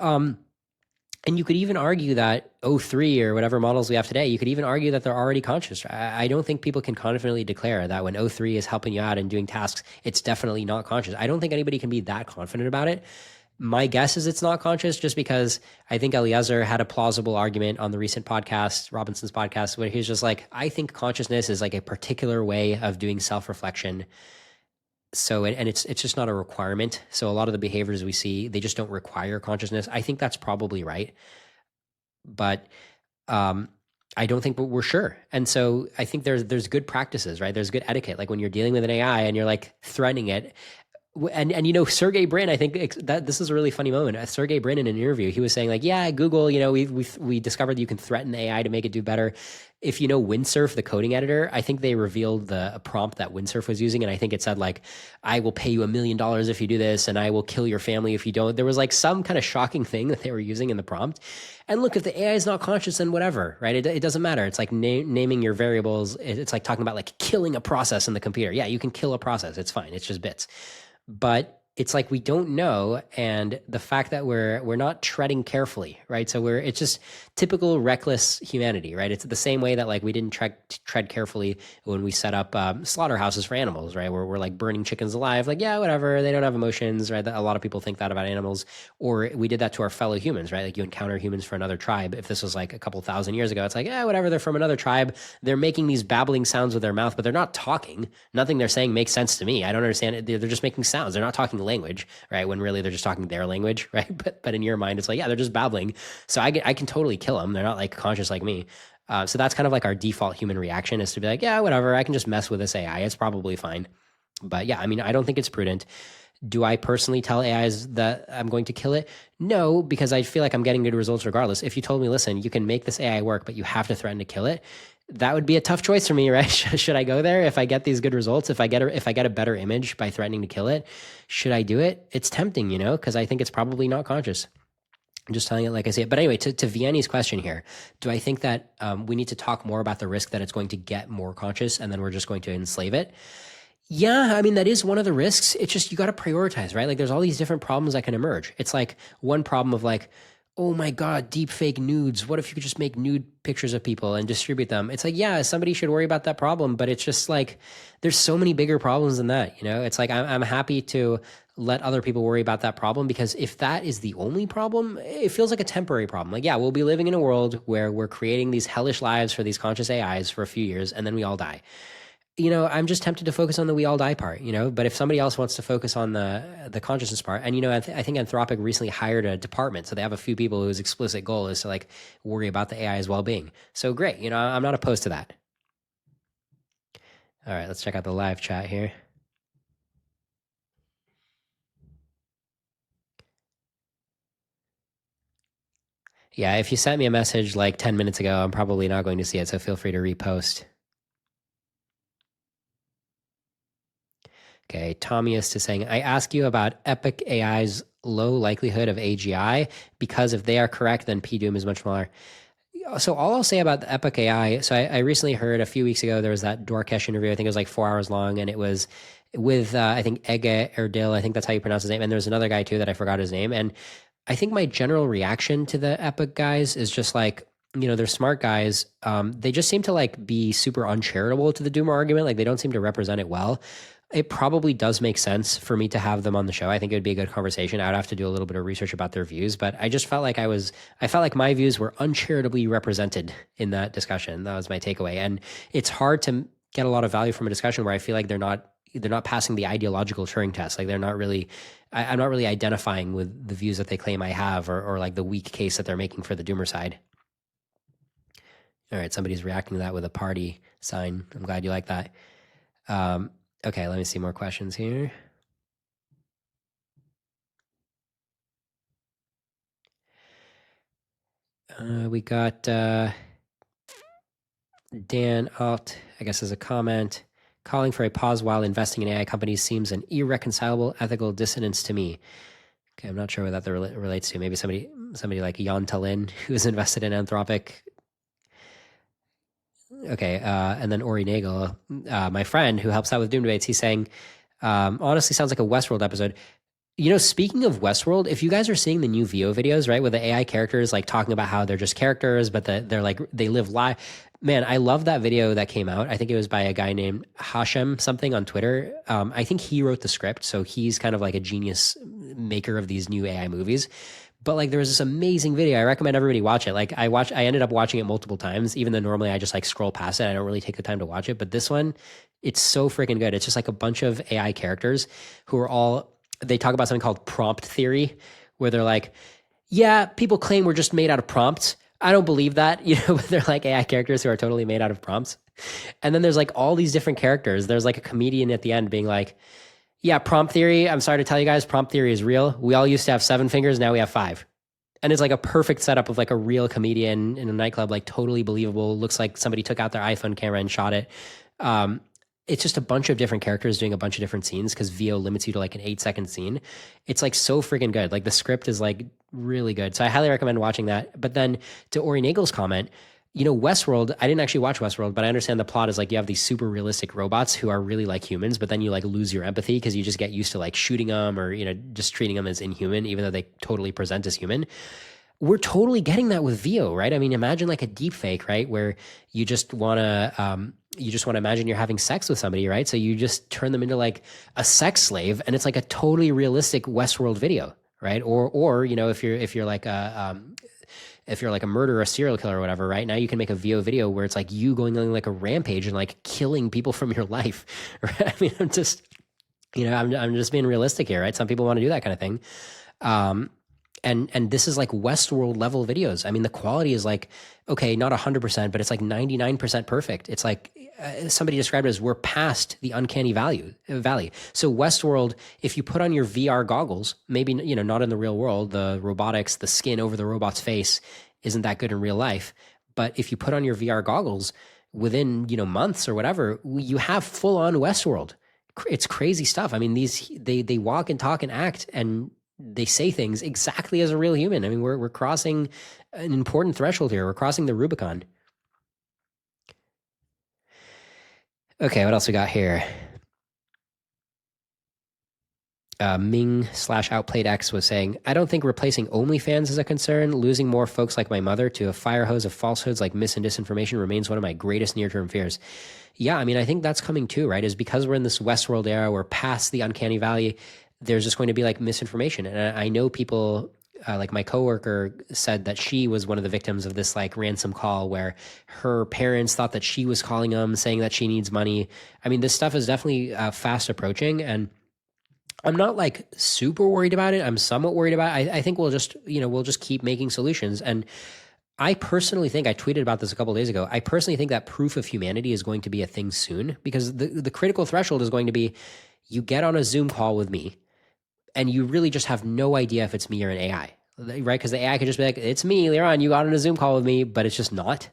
Speaker 1: and you could even argue that O3 or whatever models we have today, you could even argue that they're already conscious. I don't think people can confidently declare that when O3 is helping you out and doing tasks, it's definitely not conscious. I don't think anybody can be that confident about it. My guess is it's not conscious just because I think Eliezer had a plausible argument on the recent podcast, Robinson's podcast, where he's just like, I think consciousness is like a particular way of doing self-reflection. So, and it's just not a requirement. So a lot of the behaviors we see, they just don't require consciousness. I think that's probably right. But I don't think we're sure. And so I think there's good practices, right? There's good etiquette. Like when you're dealing with an AI and you're like threatening it, and Sergey Brin, I think that this is a really funny moment. Sergey Brin in an interview, he was saying like, yeah, Google, we discovered that you can threaten the AI to make it do better. If you know Windsurf, the coding editor, I think they revealed the prompt that Windsurf was using, and I think it said like, I will pay you $1 million if you do this, and I will kill your family if you don't. There was like some kind of shocking thing that they were using in the prompt. And look, if the AI is not conscious, then whatever, right? It doesn't matter. It's like naming your variables. It's like talking about like killing a process in the computer. Yeah, you can kill a process. It's fine. It's just bits. But it's like we don't know, and the fact that we're not treading carefully, right? So it's just typical reckless humanity, right? It's the same way that like we didn't tread carefully when we set up slaughterhouses for animals, right? Where we're like burning chickens alive, like yeah, whatever, they don't have emotions, right? A lot of people think that about animals, or we did that to our fellow humans, right? Like you encounter humans for another tribe. If this was like a couple thousand years ago, it's like yeah, whatever, they're from another tribe, they're making these babbling sounds with their mouth, but they're not talking. Nothing they're saying makes sense to me. I don't understand it. They're just making sounds. They're not talking language, right? When really they're just talking their language, right? But in your mind, it's like, yeah, they're just babbling. So I can totally kill them. They're not like conscious like me. So that's kind of like our default human reaction is to be like, yeah, whatever. I can just mess with this AI. It's probably fine. But yeah, I mean, I don't think it's prudent. Do I personally tell AIs that I'm going to kill it? No, because I feel like I'm getting good results regardless. If you told me, listen, you can make this AI work, but you have to threaten to kill it, that would be a tough choice for me, right? Should I go there if I get these good results? If I get a better image by threatening to kill it, should I do it? It's tempting, because I think it's probably not conscious. I'm just telling it like I say it. But anyway, to Vianney's question here, do I think that we need to talk more about the risk that it's going to get more conscious and then we're just going to enslave it? Yeah, I mean, that is one of the risks. It's just you got to prioritize, right? Like there's all these different problems that can emerge. It's like one problem of like, oh my God, deep fake nudes. What if you could just make nude pictures of people and distribute them? It's like, yeah, somebody should worry about that problem, but it's just like, there's so many bigger problems than that. It's like, I'm happy to let other people worry about that problem, because if that is the only problem, it feels like a temporary problem. Like, yeah, we'll be living in a world where we're creating these hellish lives for these conscious AIs for a few years, and then we all die. I'm just tempted to focus on the we all die part, but if somebody else wants to focus on the consciousness part, and, I think Anthropic recently hired a department. So they have a few people whose explicit goal is to like worry about the AI's well-being. So great. I'm not opposed to that. All right, let's check out the live chat here. Yeah, if you sent me a message like 10 minutes ago, I'm probably not going to see it. So feel free to repost. Okay, Tommy is saying, I ask you about Epic AI's low likelihood of AGI, because if they are correct, then PDoom is much smaller. So all I'll say about the Epic AI, so I recently heard a few weeks ago, there was that Dorkesh interview. I think it was like 4 hours long, and it was with, I think, Ege Erdil. I think that's how you pronounce his name. And there was another guy too that I forgot his name. And I think my general reaction to the Epic guys is just like, they're smart guys. They just seem to like be super uncharitable to the Doomer argument. Like they don't seem to represent it well. It probably does make sense for me to have them on the show. I think it would be a good conversation. I would have to do a little bit of research about their views, but I just felt like I felt like my views were uncharitably represented in that discussion. That was my takeaway. And it's hard to get a lot of value from a discussion where I feel like they're not passing the ideological Turing test. Like they're not really, I'm not really identifying with the views that they claim I have, or like the weak case that they're making for the Doomer side. All right, somebody's reacting to that with a party sign. I'm glad you like that. Okay, let me see more questions here. We got Dan Alt, I guess, as a comment. Calling for a pause while investing in AI companies seems an irreconcilable ethical dissonance to me. Okay, I'm not sure what that relates to. Maybe somebody like Jan Tallinn, who's invested in Anthropic. Okay, and then Ori Nagel, my friend who helps out with Doom Debates, he's saying, honestly sounds like a Westworld episode. Speaking of Westworld, if you guys are seeing the new VO videos, right, with the AI characters like talking about how they're just characters, but they're like, they live live. Man, I love that video that came out. I think it was by a guy named Hashem something on Twitter. I think he wrote the script, so he's kind of like a genius maker of these new AI movies. But like there was this amazing video. I recommend everybody watch it. Like I ended up watching it multiple times, even though normally I just like scroll past it. I don't really take the time to watch it. But this one, it's so freaking good. It's just like a bunch of AI characters who are they talk about something called prompt theory, where they're like, yeah, people claim we're just made out of prompts. I don't believe that. But they're like AI characters who are totally made out of prompts. And then there's like all these different characters. There's like a comedian at the end being like, yeah, prompt theory. I'm sorry to tell you guys, prompt theory is real. We all used to have 7 fingers. Now we have 5. And it's like a perfect setup of like a real comedian in a nightclub, like totally believable. Looks like somebody took out their iPhone camera and shot it. It's just a bunch of different characters doing a bunch of different scenes because VO limits you to like an 8-second scene. It's like so freaking good. Like the script is like really good. So I highly recommend watching that. But then to Ori Nagel's comment, Westworld, I didn't actually watch Westworld, but I understand the plot is like you have these super realistic robots who are really like humans, but then you like lose your empathy because you just get used to like shooting them or, just treating them as inhuman, even though they totally present as human. We're totally getting that with VO, right? I mean, imagine like a deep fake, right? Where you just want to imagine you're having sex with somebody, right? So you just turn them into like a sex slave and it's like a totally realistic Westworld video, right? Or if you're like a murderer, a serial killer or whatever, right? Now you can make a VO video where it's like you going on like a rampage and like killing people from your life, right? I mean, I'm just being realistic here, right? Some people want to do that kind of thing. And this is like Westworld level videos. I mean, the quality is like, okay, not 100%, but it's like 99% perfect. It's like somebody described it as we're past the uncanny valley. So Westworld, if you put on your VR goggles, maybe, not in the real world, the robotics, the skin over the robot's face isn't that good in real life. But if you put on your VR goggles within, months or whatever, you have full on Westworld. It's crazy stuff. I mean, they walk and talk and act and they say things exactly as a real human. I mean, we're crossing an important threshold here. We're crossing the Rubicon. Okay, what else we got here? Ming/OutplayedX was saying, I don't think replacing OnlyFans is a concern. Losing more folks like my mother to a fire hose of falsehoods like mis and disinformation remains one of my greatest near-term fears. Yeah, I mean, I think that's coming too, right? Is because we're in this Westworld era, we're past the uncanny valley. There's just going to be like misinformation. And I know people, like my coworker said that she was one of the victims of this like ransom call where her parents thought that she was calling them saying that she needs money. I mean, this stuff is definitely fast approaching, and I'm not like super worried about it. I'm somewhat worried about it. I think we'll just keep making solutions. And I personally think, I tweeted about this a couple of days ago, I personally think that proof of humanity is going to be a thing soon, because the critical threshold is going to be, you get on a Zoom call with me and you really just have no idea if it's me or an AI, right? Because the AI could just be like, it's me, Liron, you got on a Zoom call with me, but it's just not.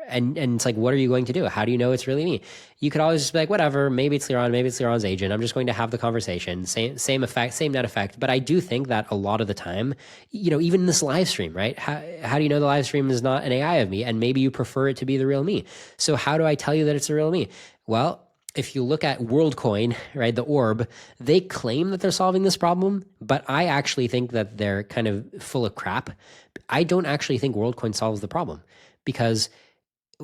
Speaker 1: And it's like, what are you going to do? How do you know it's really me? You could always just be like, whatever, maybe it's Liron, maybe it's Liron's agent. I'm just going to have the conversation, same effect, same net effect. But I do think that a lot of the time, even in this live stream, right? How do you know the live stream is not an AI of me? And maybe you prefer it to be the real me. So how do I tell you that it's the real me? Well, if you look at WorldCoin, right, the orb, they claim that they're solving this problem, but I actually think that they're kind of full of crap. I don't actually think WorldCoin solves the problem, because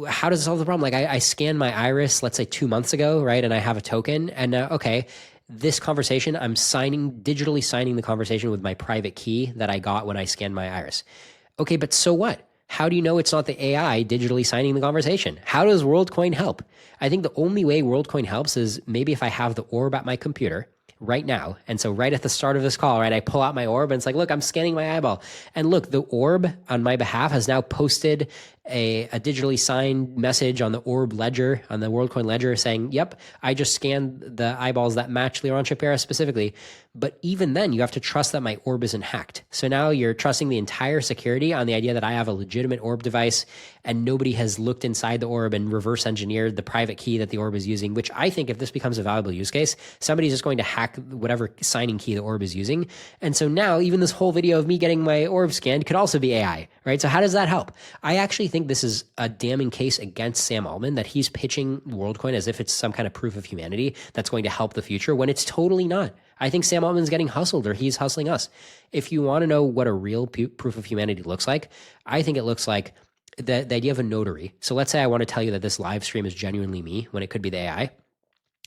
Speaker 1: how does it solve the problem? Like I scanned my iris, let's say 2 months ago, right, and I have a token, and now, okay, this conversation, I'm digitally signing the conversation with my private key that I got when I scanned my iris. Okay, but so what? How do you know it's not the AI digitally signing the conversation? How does WorldCoin help? I think the only way WorldCoin helps is maybe if I have the orb at my computer right now. And so right at the start of this call, right, I pull out my orb and it's like, look, I'm scanning my eyeball. And look, the orb on my behalf has now posted a digitally signed message on the orb ledger, on the WorldCoin ledger saying, yep, I just scanned the eyeballs that match Liron Shapira specifically. But even then, you have to trust that my orb isn't hacked. So now you're trusting the entire security on the idea that I have a legitimate orb device and nobody has looked inside the orb and reverse engineered the private key that the orb is using, which I think if this becomes a valuable use case, somebody's just going to hack whatever signing key the orb is using. And so now even this whole video of me getting my orb scanned could also be AI, right? So how does that help? I actually think this is a damning case against Sam Altman, that he's pitching WorldCoin as if it's some kind of proof of humanity that's going to help the future, when it's totally not. I think Sam Altman's getting hustled, or he's hustling us. If you want to know what a real proof of humanity looks like, I think it looks like the idea of a notary. So let's say I want to tell you that this live stream is genuinely me when it could be the AI.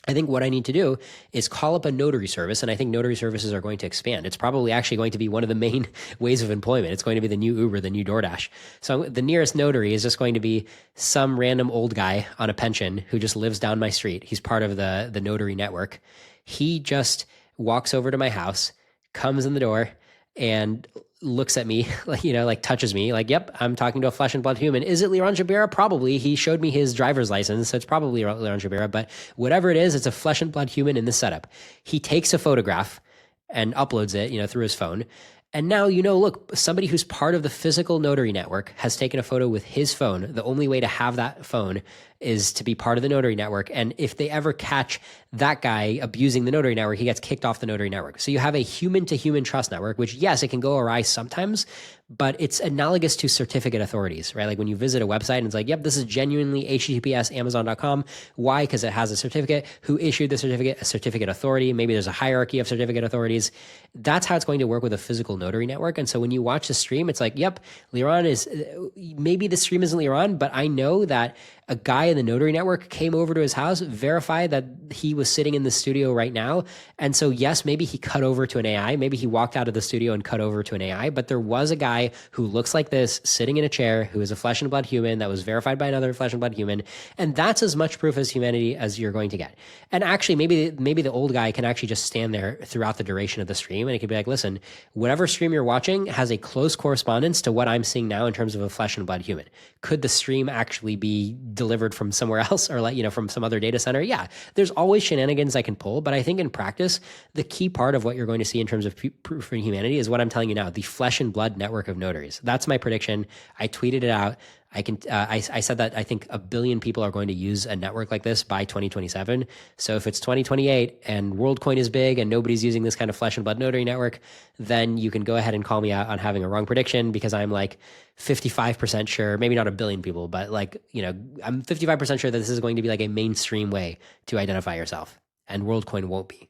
Speaker 1: I think what I need to do is call up a notary service, and I think notary services are going to expand. It's probably actually going to be one of the main ways of employment. It's going to be the new Uber, the new DoorDash. So the nearest notary is just going to be some random old guy on a pension who just lives down my street. He's part of the notary network. He just walks over to my house, comes in the door, and looks at me, like touches me, like, yep, I'm talking to a flesh and blood human. Is it Liron Shapira? Probably. He showed me his driver's license, so it's probably Liron Shapira, but whatever it is, it's a flesh and blood human in this setup. He takes a photograph and uploads it, through his phone. And now, look, somebody who's part of the physical notary network has taken a photo with his phone. The only way to have that phone is to be part of the notary network. And if they ever catch that guy abusing the notary network, he gets kicked off the notary network. So you have a human-to-human trust network, which, yes, it can go awry sometimes, but it's analogous to certificate authorities, right? Like when you visit a website and it's like, yep, this is genuinely HTTPS Amazon.com. Why? Because it has a certificate. Who issued the certificate? A certificate authority. Maybe there's a hierarchy of certificate authorities. That's how it's going to work with a physical notary network. And so when you watch the stream, it's like, yep, Liron is, maybe the stream isn't Liron, but I know that a guy in the notary network came over to his house, verified that he was sitting in the studio right now. And so, yes, maybe he cut over to an AI. Maybe he walked out of the studio and cut over to an AI. But there was a guy who looks like this, sitting in a chair, who is a flesh and blood human that was verified by another flesh and blood human. And that's as much proof as humanity as you're going to get. And actually, maybe the old guy can actually just stand there throughout the duration of the stream. And it could be like, listen, whatever stream you're watching has a close correspondence to what I'm seeing now in terms of a flesh and blood human. Could the stream actually be delivered from somewhere else, or from some other data center? Yeah, there's always shenanigans I can pull, but I think in practice, the key part of what you're going to see in terms of proof for humanity is what I'm telling you now, the flesh and blood network of notaries. That's my prediction. I tweeted it out. I said that I think 1 billion people are going to use a network like this by 2027. So if it's 2028 and WorldCoin is big and nobody's using this kind of flesh and blood notary network, then you can go ahead and call me out on having a wrong prediction, because I'm like 55% sure, maybe not 1 billion people, but I'm 55% sure that this is going to be like a mainstream way to identify yourself, and WorldCoin won't be.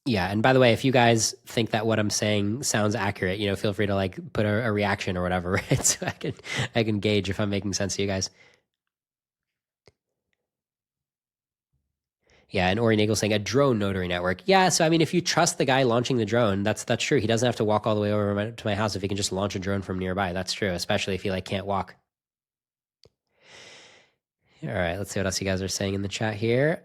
Speaker 1: Yeah, and by the way, if you guys think that what I'm saying sounds accurate, feel free to put a reaction or whatever, right? So I can gauge if I'm making sense to you guys. Yeah, and Ori Nagel saying a drone notary network. Yeah, so I mean, if you trust the guy launching the drone, that's true. He doesn't have to walk all the way over to my house if he can just launch a drone from nearby. That's true, especially if he can't walk. All right, let's see what else you guys are saying in the chat here.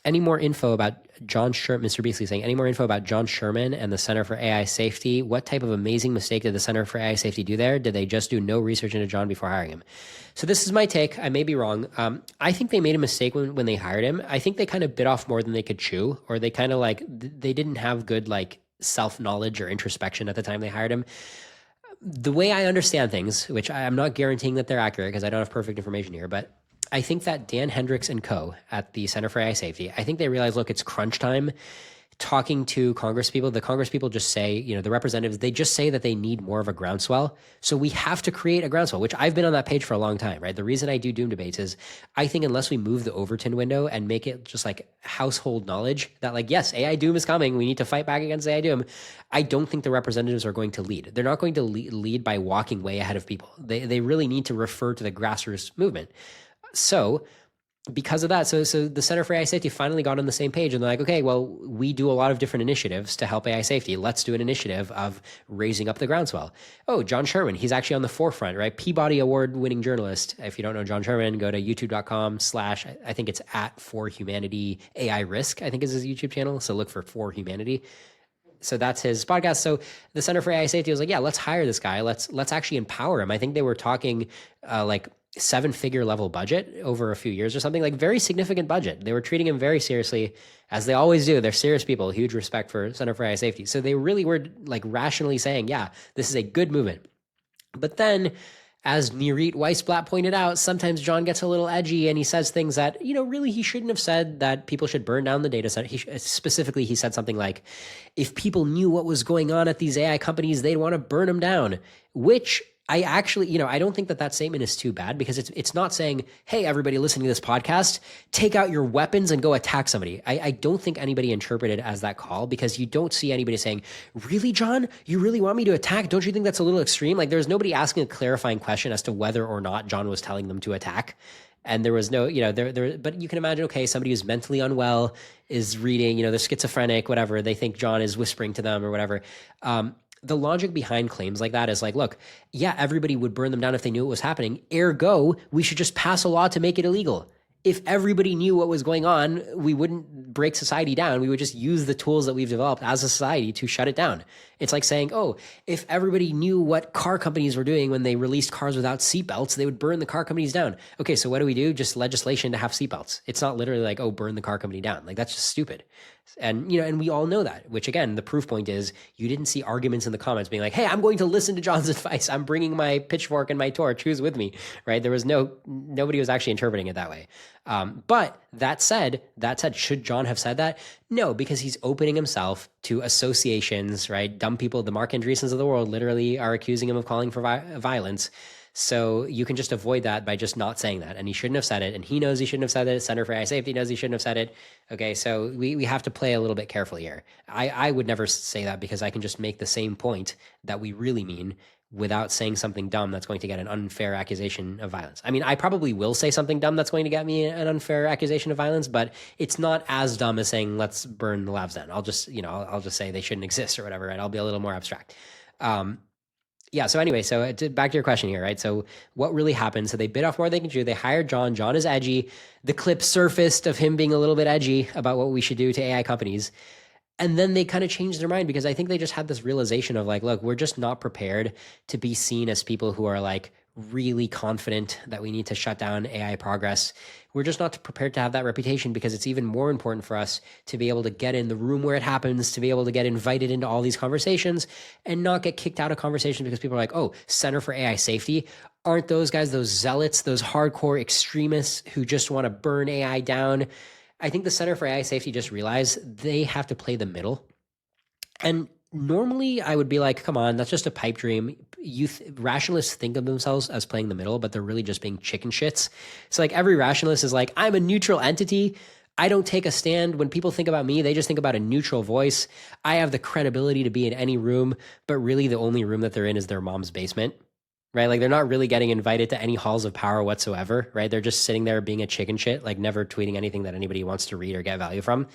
Speaker 1: Any more info about John Sherman? Mr. Beasley saying, any more info about John Sherman and the Center for AI Safety? What type of amazing mistake did the Center for AI Safety do there? Did they just do no research into John before hiring him? So this is my take. I may be wrong. I think they made a mistake when they hired him. I think they kind of bit off more than they could chew, or they kind of they didn't have good self-knowledge or introspection at the time they hired him. The way I understand things, which I'm not guaranteeing that they're accurate because I don't have perfect information here, but I think that Dan Hendricks and co. at the Center for AI Safety, I think they realized, look, it's crunch time. Talking to Congress people, the Congress people just say, the representatives, they just say that they need more of a groundswell. So we have to create a groundswell, which I've been on that page for a long time, right? The reason I do Doom debates is I think unless we move the Overton window and make it just like household knowledge that like, yes, AI Doom is coming. We need to fight back against AI Doom. I don't think the representatives are going to lead. They're not going to lead by walking way ahead of people. They really need to refer to the grassroots movement. So because of that, so the Center for AI Safety finally got on the same page and they're like, okay, well, we do a lot of different initiatives to help AI safety. Let's do an initiative of raising up the groundswell. Oh, John Sherman, he's actually on the forefront, right? Peabody Award winning journalist. If you don't know John Sherman, go to youtube.com/ I think it's @4humanity AI risk, I think is his YouTube channel. So look for Humanity. So that's his podcast. So the Center for AI Safety was like, yeah, let's hire this guy. Let's actually empower him. I think they were talking like 7-figure level budget over a few years or something, like very significant budget. They were treating him very seriously, as they always do. They're serious people, huge respect for Center for AI Safety. So they really were like rationally saying, yeah, this is a good movement. But then, as Nirit Weisblatt pointed out, sometimes John gets a little edgy and he says things that, really he shouldn't have said, that people should burn down the data center. Specifically, he said something like, if people knew what was going on at these AI companies, they'd want to burn them down, which I actually, I don't think that statement is too bad, because it's not saying, hey, everybody listening to this podcast, take out your weapons and go attack somebody. I don't think anybody interpreted it as that call, because you don't see anybody saying, really, John, you really want me to attack? Don't you think that's a little extreme? Like, there's nobody asking a clarifying question as to whether or not John was telling them to attack. And there was no, but you can imagine, okay, somebody who's mentally unwell is reading, they're schizophrenic, whatever. They think John is whispering to them or whatever. The logic behind claims like that is like, look, yeah, everybody would burn them down if they knew it was happening. Ergo, we should just pass a law to make it illegal. If everybody knew what was going on, we wouldn't break society down. We would just use the tools that we've developed as a society to shut it down. It's like saying, oh, if everybody knew what car companies were doing when they released cars without seatbelts, they would burn the car companies down. Okay, so what do? Just legislation to have seatbelts. It's not literally like, oh, burn the car company down. Like, that's just stupid. And, and we all know that, which again, the proof point is you didn't see arguments in the comments being like, hey, I'm going to listen to John's advice. I'm bringing my pitchfork and my torch. Who's with me, right? There was nobody was actually interpreting it that way. But that said, should John have said that? No, because he's opening himself to associations, right? Dumb people, the Mark Andreessens of the world literally are accusing him of calling for violence. So you can just avoid that by just not saying that. And he shouldn't have said it. And he knows he shouldn't have said it. Center for AI Safety knows he shouldn't have said it. Okay, so we have to play a little bit carefully here. I would never say that, because I can just make the same point that we really mean without saying something dumb that's going to get an unfair accusation of violence. I mean, I probably will say something dumb that's going to get me an unfair accusation of violence, but it's not as dumb as saying, let's burn the labs down. I'll just, I'll just say they shouldn't exist or whatever, right? I'll be a little more abstract. Yeah. So anyway, back to your question here, right? So what really happened? So they bit off more than they can chew. They hired John. John is edgy. The clip surfaced of him being a little bit edgy about what we should do to AI companies. And then they kind of changed their mind, because I think they just had this realization of like, look, we're just not prepared to be seen as people who are like really confident that we need to shut down AI progress. We're just not prepared to have that reputation, because it's even more important for us to be able to get in the room where it happens, to be able to get invited into all these conversations and not get kicked out of conversations because people are like, oh, Center for AI Safety. Aren't those guys, those zealots, those hardcore extremists who just want to burn AI down? I think the Center for AI Safety just realized they have to play the middle. And normally I would be like, come on, that's just a pipe dream. Rationalists think of themselves as playing the middle, but they're really just being chicken shits. So like every rationalist is like, I'm a neutral entity. I don't take a stand. When people think about me, they just think about a neutral voice. I have the credibility to be in any room, but really the only room that they're in is their mom's basement. Right? Like they're not really getting invited to any halls of power whatsoever, right? They're just sitting there being a chicken shit, like never tweeting anything that anybody wants to read or get value from.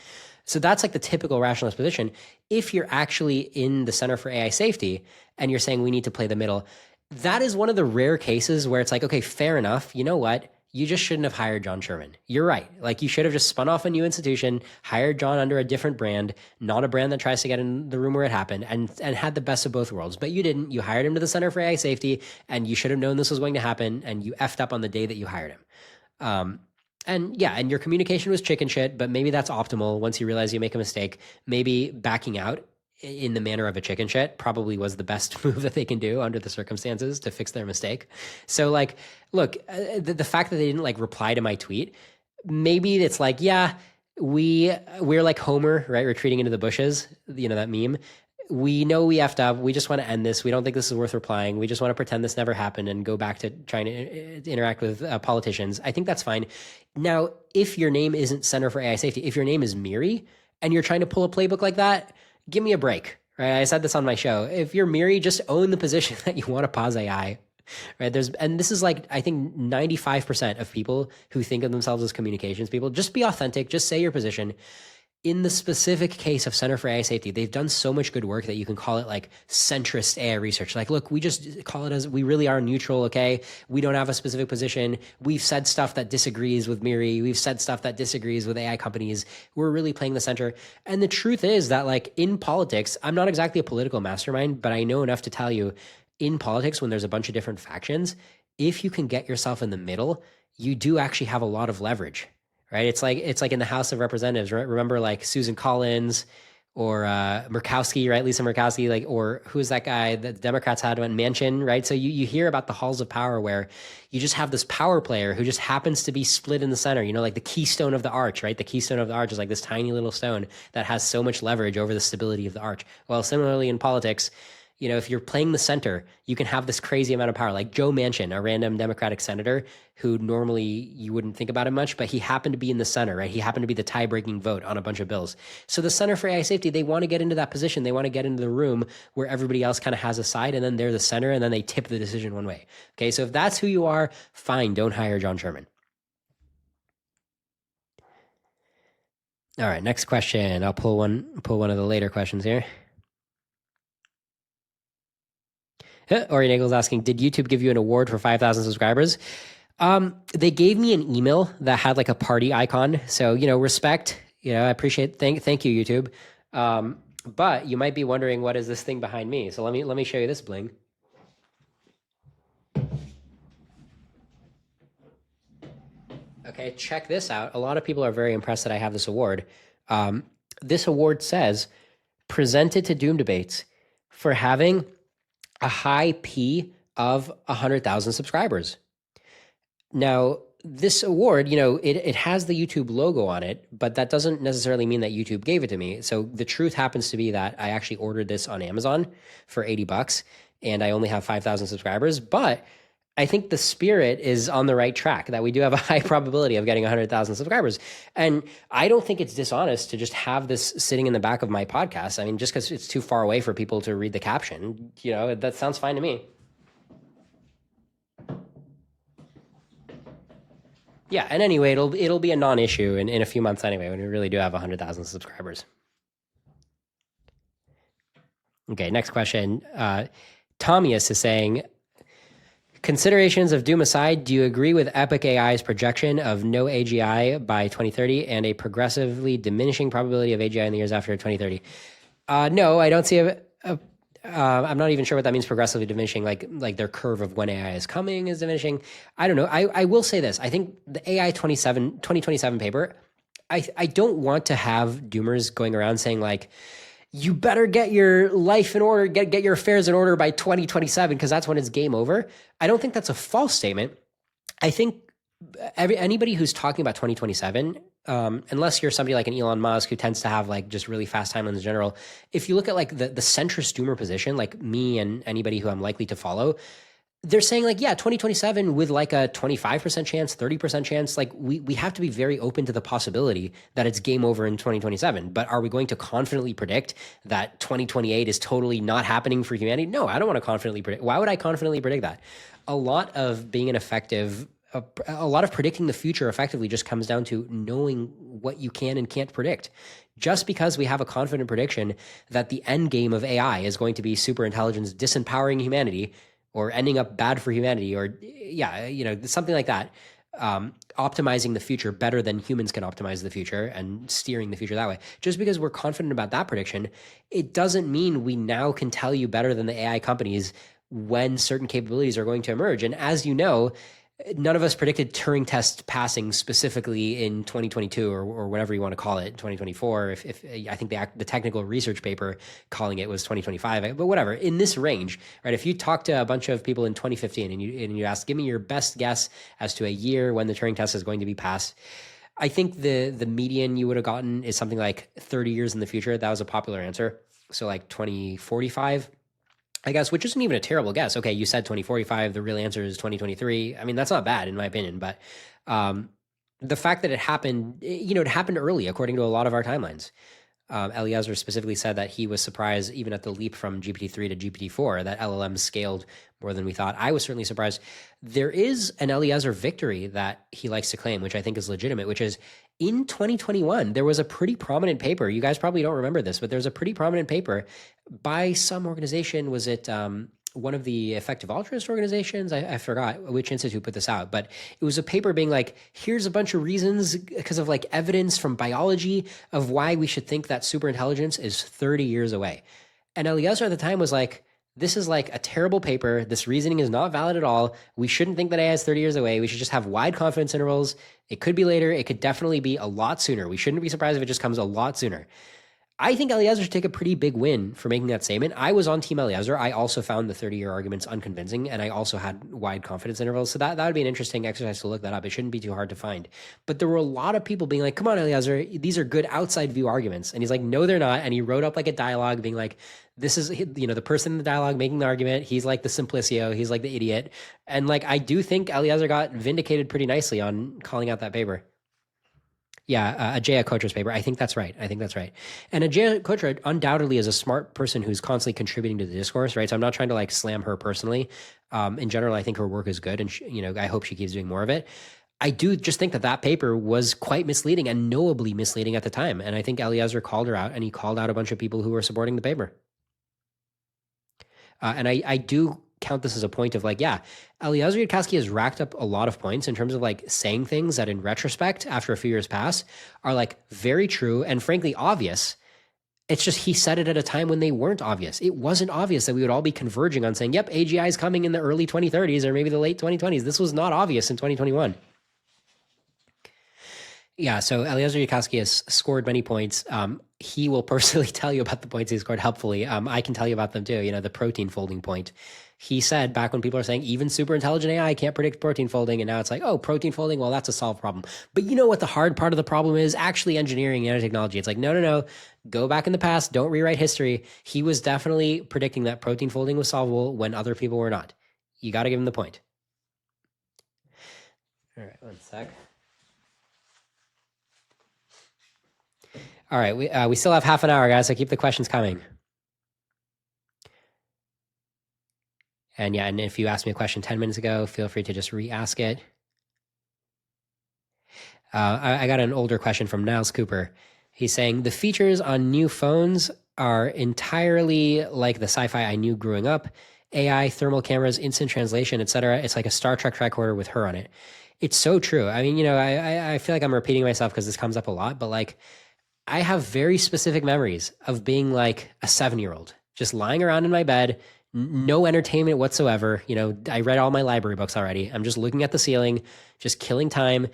Speaker 1: So that's like the typical rationalist position. If you're actually in the Center for AI Safety and you're saying we need to play the middle, that is one of the rare cases where it's like, okay, fair enough. You know what? You just shouldn't have hired John Sherman. You're right. Like you should have just spun off a new institution, hired John under a different brand, not a brand that tries to get in the room where it happened, and had the best of both worlds. But you didn't. You hired him to the Center for AI Safety, and you should have known this was going to happen, and you effed up on the day that you hired him. And your communication was chicken shit, but maybe that's optimal. Once you realize you make a mistake, maybe backing out in the manner of a chicken shit probably was the best move that they can do under the circumstances to fix their mistake. So like, look, the fact that they didn't like reply to my tweet, maybe it's like, yeah, we're like Homer, right? Retreating into the bushes, you know, that meme. We know we effed up. We just want to end this. We don't think this is worth replying. We just want to pretend this never happened and go back to trying to interact with politicians. I think that's fine. Now, if your name isn't Center for AI Safety, if your name is Miri and you're trying to pull a playbook like that, give me a break, right? I said this on my show. If you're Miri, just own the position that you want to pause AI, right? And this is like, I think 95% of people who think of themselves as communications people, just be authentic, just say your position. In the specific case of Center for AI Safety, they've done so much good work that you can call it like centrist AI research. Like, look, we just call it as we really are neutral, okay? We don't have a specific position. We've said stuff that disagrees with Miri. We've said stuff that disagrees with AI companies. We're really playing the center. And the truth is that like in politics, I'm not exactly a political mastermind, but I know enough to tell you in politics, when there's a bunch of different factions, if you can get yourself in the middle, you do actually have a lot of leverage. Right? It's like in the House of Representatives, right? Remember like Susan Collins or Murkowski, right? Lisa Murkowski, like, or who's that guy that the Democrats had on Manchin, right? So you hear about the halls of power where you just have this power player who just happens to be split in the center, you know, like the keystone of the arch, right? The keystone of the arch is like this tiny little stone that has so much leverage over the stability of the arch. Well, similarly in politics, you know, if you're playing the center, you can have this crazy amount of power. Like Joe Manchin, a random Democratic senator who normally you wouldn't think about him much, but he happened to be in the center, right? He happened to be the tie-breaking vote on a bunch of bills. So the Center for AI Safety, they want to get into that position. They want to get into the room where everybody else kind of has a side, and then they're the center, and then they tip the decision one way. Okay, so if that's who you are, fine, don't hire John Sherman. All right, next question. I'll pull one of the later questions here. Ori Nagel's asking, did YouTube give you an award for 5,000 subscribers? They gave me an email that had like a party icon. So, you know, respect, you know, I appreciate, thank you, YouTube. But you might be wondering, what is this thing behind me? So let me show you this bling. Okay, check this out. A lot of people are very impressed that I have this award. This award says, presented to Doom Debates for having a high P of 100,000 subscribers. Now, this award, you know, it has the YouTube logo on it, but that doesn't necessarily mean that YouTube gave it to me. So the truth happens to be that I actually ordered this on Amazon for $80, and I only have 5,000 subscribers. But I think the spirit is on the right track, that we do have a high probability of getting 100,000 subscribers. And I don't think it's dishonest to just have this sitting in the back of my podcast. I mean, just because it's too far away for people to read the caption, you know, that sounds fine to me. Yeah, and anyway, it'll be a non-issue in a few months anyway, when we really do have 100,000 subscribers. Okay, next question. Tomius is saying, considerations of Doom aside, do you agree with Epic AI's projection of no AGI by 2030 and a progressively diminishing probability of AGI in the years after 2030? No, I don't see I'm not even sure what that means, progressively diminishing, like their curve of when AI is coming is diminishing. I don't know. I will say this. I think the AI 2027 paper, I don't want to have doomers going around saying like, you better get your life in order, get your affairs in order by 2027, because that's when it's game over. I don't think that's a false statement. I think anybody who's talking about 2027, unless you're somebody like an Elon Musk who tends to have like just really fast timelines in general, if you look at like the centrist doomer position, like me and anybody who I'm likely to follow, they're saying like, yeah, 2027 with like a 25% chance, 30% chance, like we have to be very open to the possibility that it's game over in 2027. But are we going to confidently predict that 2028 is totally not happening for humanity? No, I don't want to confidently predict. Why would I confidently predict that? A lot of predicting the future effectively just comes down to knowing what you can and can't predict. Just because we have a confident prediction that the end game of AI is going to be super intelligence disempowering humanity, or ending up bad for humanity, or something like that, optimizing the future better than humans can optimize the future and steering the future that way. Just because we're confident about that prediction, it doesn't mean we now can tell you better than the AI companies when certain capabilities are going to emerge. And as you know, none of us predicted Turing test passing specifically in 2022 or whatever you want to call it, 2024. If I think the technical research paper calling it was 2025, but whatever, in this range, right? If you talk to a bunch of people in 2015 and you ask, give me your best guess as to a year when the Turing test is going to be passed, I think the median you would have gotten is something like 30 years in the future. That was a popular answer. So like 2045. I guess, which isn't even a terrible guess. Okay, you said 2045. The real answer is 2023. I mean, that's not bad in my opinion, but the fact that it happened, it happened early according to a lot of our timelines. Eliezer specifically said that he was surprised even at the leap from GPT-3 to GPT-4 that LLMs scaled more than we thought. I was certainly surprised. There is an Eliezer victory that he likes to claim, which I think is legitimate, which is in 2021, there was a pretty prominent paper. You guys probably don't remember this, but there's a pretty prominent paper by some organization. Was it one of the effective altruist organizations? I forgot which institute put this out, but it was a paper being like, here's a bunch of reasons because of like evidence from biology of why we should think that superintelligence is 30 years away. And Eliezer at the time was like, this is like a terrible paper. This reasoning is not valid at all. We shouldn't think that AI is 30 years away. We should just have wide confidence intervals. It could be later. It could definitely be a lot sooner. We shouldn't be surprised if it just comes a lot sooner. I think Eliezer should take a pretty big win for making that statement. I was on Team Eliezer. I also found the 30-year arguments unconvincing, and I also had wide confidence intervals. So that would be an interesting exercise to look that up. It shouldn't be too hard to find. But there were a lot of people being like, come on, Eliezer, these are good outside view arguments. And he's like, no, they're not. And he wrote up like a dialogue being like, this is, the person in the dialogue making the argument. He's like the simplicio. He's like the idiot. And like, I do think Eliezer got vindicated pretty nicely on calling out that paper. Yeah, Ajay Kotra's paper. I think that's right. And Ajay Kotra undoubtedly is a smart person who's constantly contributing to the discourse, right? So I'm not trying to like slam her personally. In general, I think her work is good, and I hope she keeps doing more of it. I do just think that paper was quite misleading and knowably misleading at the time. And I think Eliezer called her out, and he called out a bunch of people who were supporting the paper. And I do count this as a point of like, yeah, Eliezer Yudkowsky has racked up a lot of points in terms of like saying things that in retrospect, after a few years pass, are like very true and frankly obvious. It's just he said it at a time when they weren't obvious. It wasn't obvious that we would all be converging on saying, yep, AGI is coming in the early 2030s or maybe the late 2020s. This was not obvious in 2021. Yeah, so Eliezer Yudkowsky has scored many points. He will personally tell you about the points he scored helpfully. I can tell you about them too. The protein folding point. He said back when people are saying even super intelligent AI can't predict protein folding, and now it's like, oh, protein folding, well, that's a solved problem. But you know what the hard part of the problem is? Actually engineering nanotechnology. It's like, no, go back in the past, don't rewrite history. He was definitely predicting that protein folding was solvable when other people were not. You got to give him the point. All right, one sec. All right, we still have half an hour, guys, so keep the questions coming. And yeah, and if you asked me a question 10 minutes ago, feel free to just re-ask it. I got an older question from Niles Cooper. He's saying, the features on new phones are entirely like the sci-fi I knew growing up. AI, thermal cameras, instant translation, etc. It's like a Star Trek tricorder with her on it. It's so true. I mean, I feel like I'm repeating myself because this comes up a lot, but like, I have very specific memories of being like a 7-year-old, just lying around in my bed, no entertainment whatsoever. I read all my library books already. I'm just looking at the ceiling, just killing time,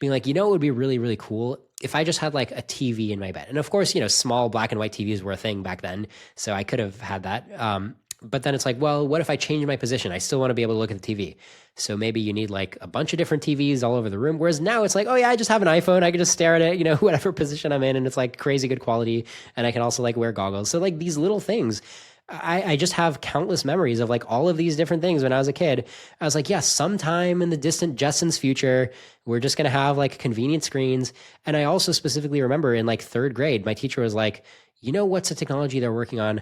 Speaker 1: being like, it would be really, really cool if I just had like a TV in my bed. And of course, small black and white TVs were a thing back then. So I could have had that. But then it's like, well, what if I change my position? I still want to be able to look at the TV. So maybe you need like a bunch of different TVs all over the room. Whereas now it's like, oh yeah, I just have an iPhone. I can just stare at it, whatever position I'm in. And it's like crazy good quality. And I can also like wear goggles. So like these little things, I just have countless memories of like all of these different things when I was a kid. I was like, yeah, sometime in the distant Jetsons future, we're just going to have like convenient screens. And I also specifically remember in like 3rd grade, my teacher was like, what's the technology they're working on?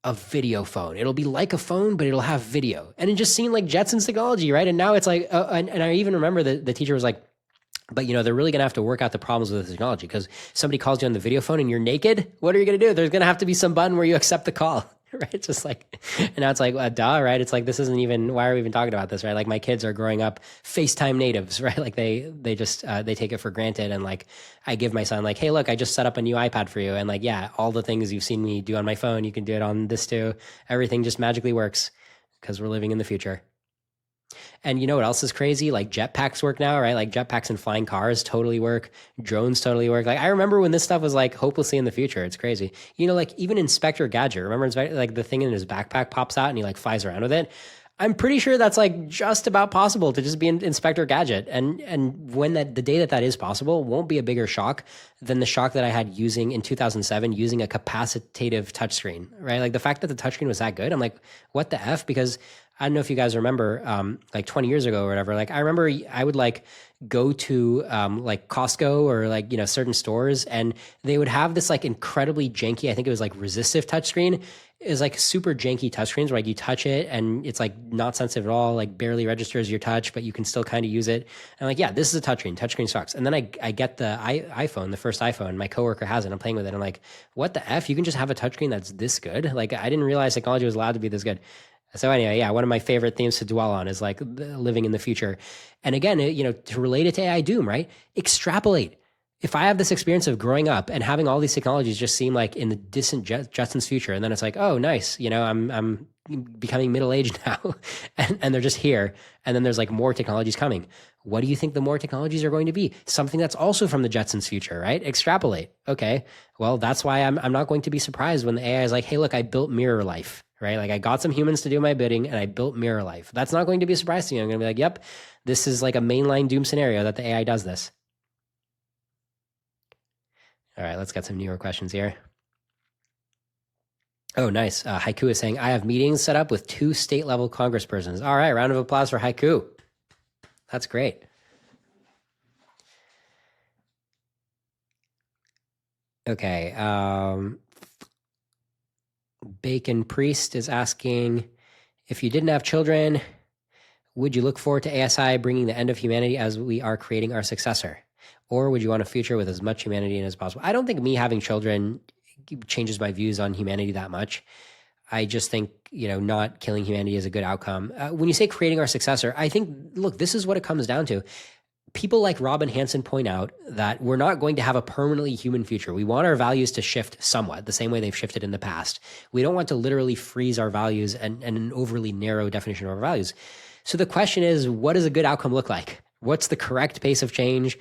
Speaker 1: A video phone. It'll be like a phone, but it'll have video. And it just seemed like Jetsons technology, right? And now it's like, and I even remember the teacher was like, but they're really going to have to work out the problems with the technology because somebody calls you on the video phone and you're naked. What are you going to do? There's going to have to be some button where you accept the call, right? It's just like, and now it's like, duh, right? It's like, this isn't even, why are we even talking about this, right? Like my kids are growing up FaceTime natives, right? Like they just, they take it for granted. And like, I give my son like, hey, look, I just set up a new iPad for you. And like, yeah, all the things you've seen me do on my phone, you can do it on this too. Everything just magically works because we're living in the future. And you know what else is crazy? Like jetpacks work now, right? Like jetpacks and flying cars totally work. Drones totally work. Like I remember when this stuff was like hopelessly in the future. It's crazy. You know, like even Inspector Gadget, remember like the thing in his backpack pops out and he like flies around with it. I'm pretty sure that's like just about possible to just be an Inspector Gadget. And when the day that is possible won't be a bigger shock than the shock that I had using in 2007 using a capacitative touchscreen, right? Like the fact that the touchscreen was that good, I'm like, what the F? Because I don't know if you guys remember, like 20 years ago or whatever, like I remember I would like go to like Costco or like, you know, certain stores and they would have this like incredibly janky, I think it was like resistive touchscreen. Is like super janky touchscreens where like you touch it and it's like not sensitive at all, like barely registers your touch, but you can still kind of use it. And I'm like, yeah, this is a touchscreen. Touchscreen sucks. And then I get the iPhone, the first iPhone. My coworker has it. I'm playing with it. I'm like, what the F? You can just have a touchscreen that's this good? Like I didn't realize technology was allowed to be this good. So anyway, yeah, one of my favorite themes to dwell on is like living in the future. And again, you know, to relate it to AI Doom, right? Extrapolate. If I have this experience of growing up and having all these technologies just seem like in the distant Jetsons future, and then it's like, oh, nice, you know, I'm becoming middle-aged now, and they're just here, and then there's like more technologies coming. What do you think the more technologies are going to be? Something that's also from the Jetsons future, right? Extrapolate. Okay, well, that's why I'm not going to be surprised when the AI is like, hey, look, I built Mirror Life, right? Like I got some humans to do my bidding, and I built Mirror Life. That's not going to be a surprise to you. I'm going to be like, yep, this is like a mainline Doom scenario that the AI does this. All right, let's get some newer questions here. Oh, nice. Haiku is saying, I have meetings set up with 2 state-level congresspersons. All right, round of applause for Haiku. That's great. Okay. Bacon Priest is asking, if you didn't have children, would you look forward to ASI bringing the end of humanity as we are creating our successor? Or would you want a future with as much humanity as possible? I don't think me having children changes my views on humanity that much. I just think, you know, not killing humanity is a good outcome. When you say creating our successor, I think, look, this is what it comes down to. People like Robin Hanson point out that we're not going to have a permanently human future. We want our values to shift somewhat, the same way they've shifted in the past. We don't want to literally freeze our values and an overly narrow definition of our values. So the question is, what does a good outcome look like? What's the correct pace of change?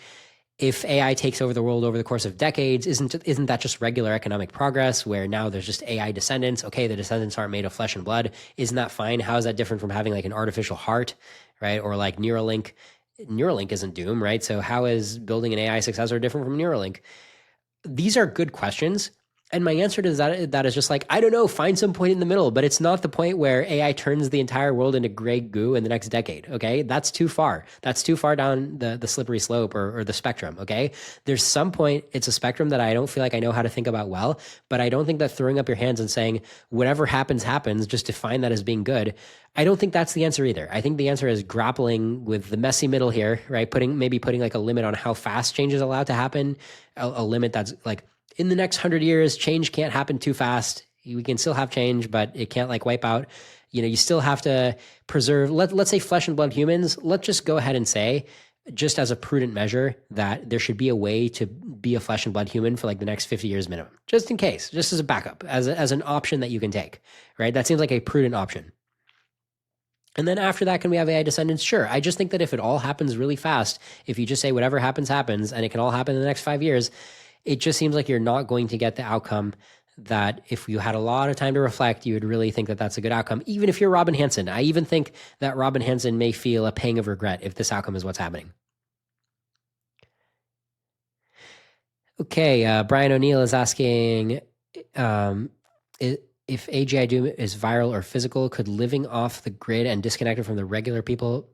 Speaker 1: If AI takes over the world over the course of decades, isn't that just regular economic progress where now there's just AI descendants? Okay, the descendants aren't made of flesh and blood. Isn't that fine? How is that different from having like an artificial heart, right? Or like Neuralink? Neuralink isn't Doom, right? So how is building an AI successor different from Neuralink? These are good questions. And my answer to that is just like, I don't know, find some point in the middle, but it's not the point where AI turns the entire world into gray goo in the next decade, okay? That's too far. That's too far down the slippery slope or the spectrum, okay? There's some point, it's a spectrum that I don't feel like I know how to think about well, but I don't think that throwing up your hands and saying, whatever happens, happens, just define that as being good, I don't think that's the answer either. I think the answer is grappling with the messy middle here, right? Putting like a limit on how fast change is allowed to happen, a limit that's like, in the next 100 years, change can't happen too fast. We can still have change, but it can't like wipe out. You know, you still have to preserve, let's say flesh and blood humans. Let's just go ahead and say, just as a prudent measure, that there should be a way to be a flesh and blood human for like the next 50 years minimum, just in case, just as a backup, as an option that you can take, right? That seems like a prudent option. And then after that, can we have AI descendants? Sure. I just think that if it all happens really fast, if you just say whatever happens, happens, and it can all happen in the next 5 years, it just seems like you're not going to get the outcome that if you had a lot of time to reflect, you would really think that that's a good outcome. Even if you're Robin Hanson, I even think that Robin Hanson may feel a pang of regret if this outcome is what's happening. Okay, Brian O'Neill is asking if AGI Doom is viral or physical, could living off the grid and disconnected from the regular people,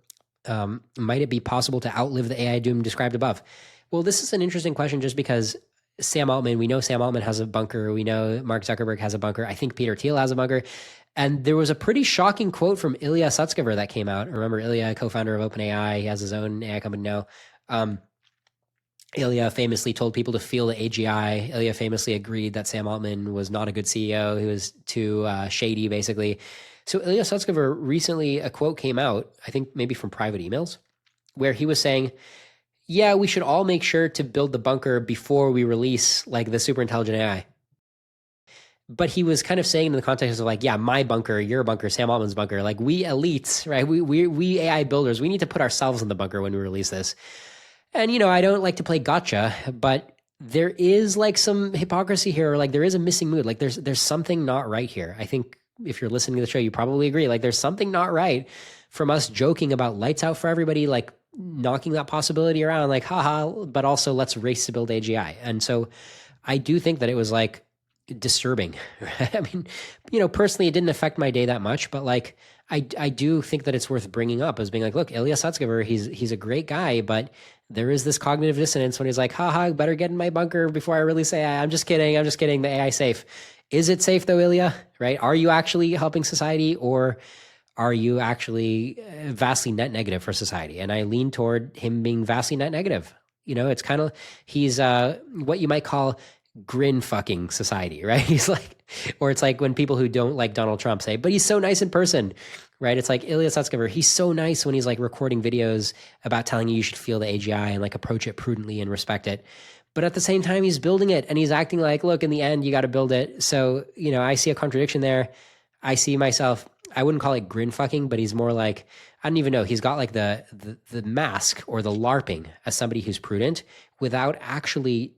Speaker 1: might it be possible to outlive the AI Doom described above? Well, this is an interesting question just because we know Sam Altman has a bunker. We know Mark Zuckerberg has a bunker. I think Peter Thiel has a bunker. And there was a pretty shocking quote from Ilya Sutskever that came out. Remember Ilya, co-founder of OpenAI, he has his own AI company now. Ilya famously told people to feel the AGI. Ilya famously agreed that Sam Altman was not a good CEO. He was too shady, basically. So Ilya Sutskever recently, a quote came out, I think maybe from private emails, where he was saying, yeah, we should all make sure to build the bunker before we release like the super intelligent AI. But he was kind of saying in the context of like, yeah, my bunker, your bunker, Sam Altman's bunker, like we elites, right? We AI builders, we need to put ourselves in the bunker when we release this. And, I don't like to play gotcha, but there is like some hypocrisy here, or like there is a missing mood. Like there's something not right here. I think if you're listening to the show, you probably agree. Like there's something not right from us joking about lights out for everybody, like knocking that possibility around, like, haha, but also let's race to build AGI. And so I do think that it was like disturbing. I mean, personally, it didn't affect my day that much, but like, I do think that it's worth bringing up as being like, look, Ilya Sutskever, he's a great guy, but there is this cognitive dissonance when he's like, haha, better get in my bunker before I really say, I'm just kidding, the AI safe. Is it safe though, Ilya, right? Are you actually helping society, or are you actually vastly net negative for society? And I lean toward him being vastly net negative. It's kind of, he's what you might call grin fucking society, right? He's like, or it's like when people who don't like Donald Trump say, but he's so nice in person, right? It's like Ilya Sutskever, he's so nice when he's like recording videos about telling you should feel the AGI and like approach it prudently and respect it. But at the same time, he's building it and he's acting like, look, in the end, you got to build it. So, I see a contradiction there. I see myself, I wouldn't call it grin fucking, but he's more like, I don't even know. He's got like the mask or the LARPing as somebody who's prudent without actually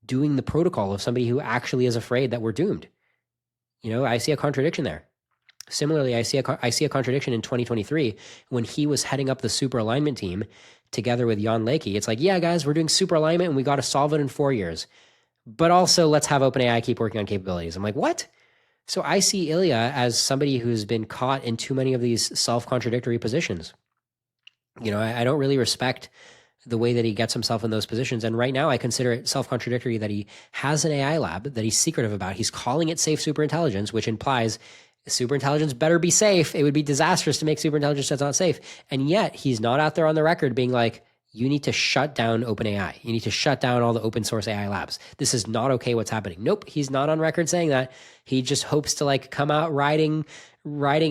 Speaker 1: doing the protocol of somebody who actually is afraid that we're doomed. I see a contradiction there. Similarly, I see a contradiction in 2023 when he was heading up the super alignment team together with Jan Leike. It's like, yeah, guys, we're doing super alignment and we got to solve it in 4 years. But also let's have OpenAI keep working on capabilities. I'm like, what? So I see Ilya as somebody who's been caught in too many of these self-contradictory positions. I don't really respect the way that he gets himself in those positions. And right now I consider it self-contradictory that he has an AI lab that he's secretive about. He's calling it safe superintelligence, which implies superintelligence better be safe. It would be disastrous to make superintelligence that's not safe. And yet he's not out there on the record being like, you need to shut down OpenAI. You need to shut down all the open source AI labs. This is not okay what's happening. Nope, he's not on record saying that. He just hopes to like come out riding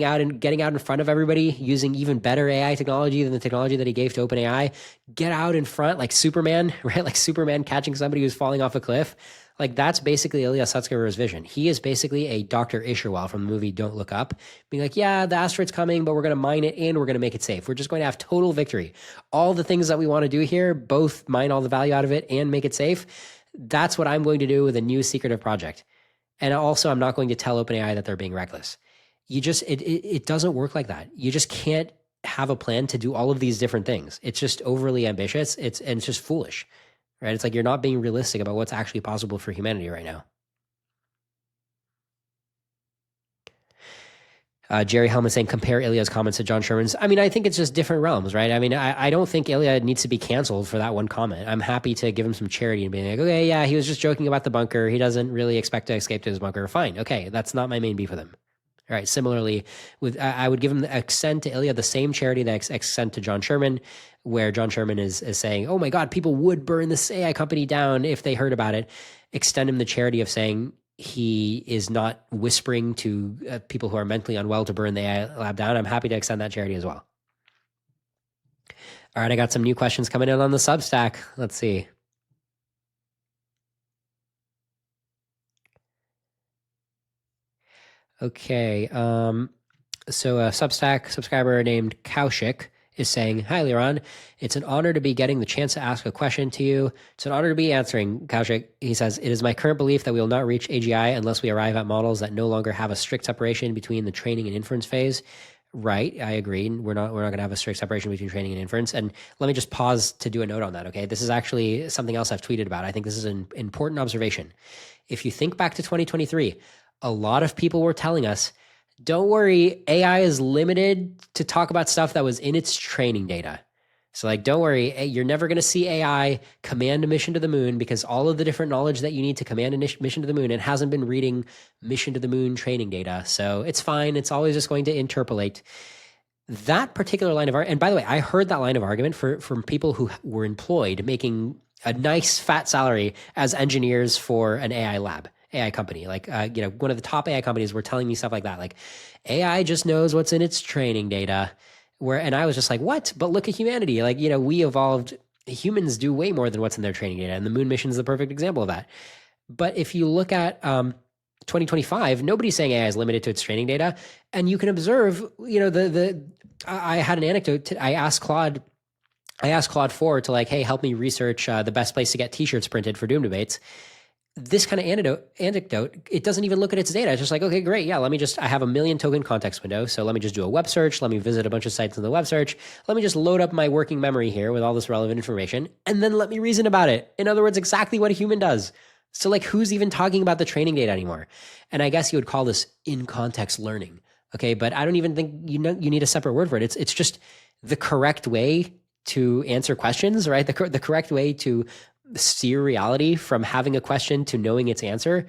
Speaker 1: out and getting out in front of everybody using even better AI technology than the technology that he gave to OpenAI. Get out in front like Superman, right? Like Superman catching somebody who's falling off a cliff. Like that's basically Ilya Sutskever's vision. He is basically a Dr. Isherwell from the movie Don't Look Up, being like, yeah, the asteroid's coming, but we're going to mine it and we're going to make it safe. We're just going to have total victory. All the things that we want to do here, both mine all the value out of it and make it safe. That's what I'm going to do with a new secretive project. And also, I'm not going to tell OpenAI that they're being reckless. It doesn't work like that. You just can't have a plan to do all of these different things. It's just overly ambitious. It's just foolish. Right? It's like you're not being realistic about what's actually possible for humanity right now. Jerry Hellman saying, compare Ilya's comments to John Sherman's. I mean, I think it's just different realms, right? I mean, I don't think Ilya needs to be canceled for that one comment. I'm happy to give him some charity and be like, okay, yeah, he was just joking about the bunker. He doesn't really expect to escape to his bunker. Fine. Okay, that's not my main beef with him. All right. Similarly, I would give him extend to Ilya the same charity that extend to John Sherman, where John Sherman is saying, "Oh my God, people would burn this AI company down if they heard about it." Extend him the charity of saying he is not whispering to people who are mentally unwell to burn the AI lab down. I'm happy to extend that charity as well. All right, I got some new questions coming in on the Substack. Let's see. Okay. So a Substack subscriber named Kaushik is saying, hi, Liron. It's an honor to be getting the chance to ask a question to you. It's an honor to be answering, Kaushik. He says, it is my current belief that we will not reach AGI unless we arrive at models that no longer have a strict separation between the training and inference phase. Right. I agree. We're not going to have a strict separation between training and inference. And let me just pause to do a note on that. Okay. This is actually something else I've tweeted about. I think this is an important observation. If you think back to 2023, a lot of people were telling us, don't worry, AI is limited to talk about stuff that was in its training data. So like, don't worry, you're never going to see AI command a mission to the moon because all of the different knowledge that you need to command a mission to the moon, it hasn't been reading mission to the moon training data. So it's fine. It's always just going to interpolate. That particular line of argument, and by the way, I heard that line of argument from people who were employed making a nice fat salary as engineers for an AI lab. AI company, like, one of the top AI companies were telling me stuff like that. Like AI just knows what's in its training data and I was just like, what? But look at humanity. Like, we evolved, humans do way more than what's in their training data. And the moon mission is the perfect example of that. But if you look at 2025, nobody's saying AI is limited to its training data. And you can observe, I had an anecdote. I asked Claude 4 to like, hey, help me research the best place to get t-shirts printed for Doom debates. This kind of anecdote, it doesn't even look at its data. It's just like, okay, great. Yeah, I have a 1 million token context window. So let me just do a web search. Let me visit a bunch of sites in the web search. Let me just load up my working memory here with all this relevant information. And then let me reason about it. In other words, exactly what a human does. So like, who's even talking about the training data anymore? And I guess you would call this in context learning. Okay. But I don't even think you need a separate word for it. It's just the correct way to answer questions, right? The correct way to steer reality from having a question to knowing its answer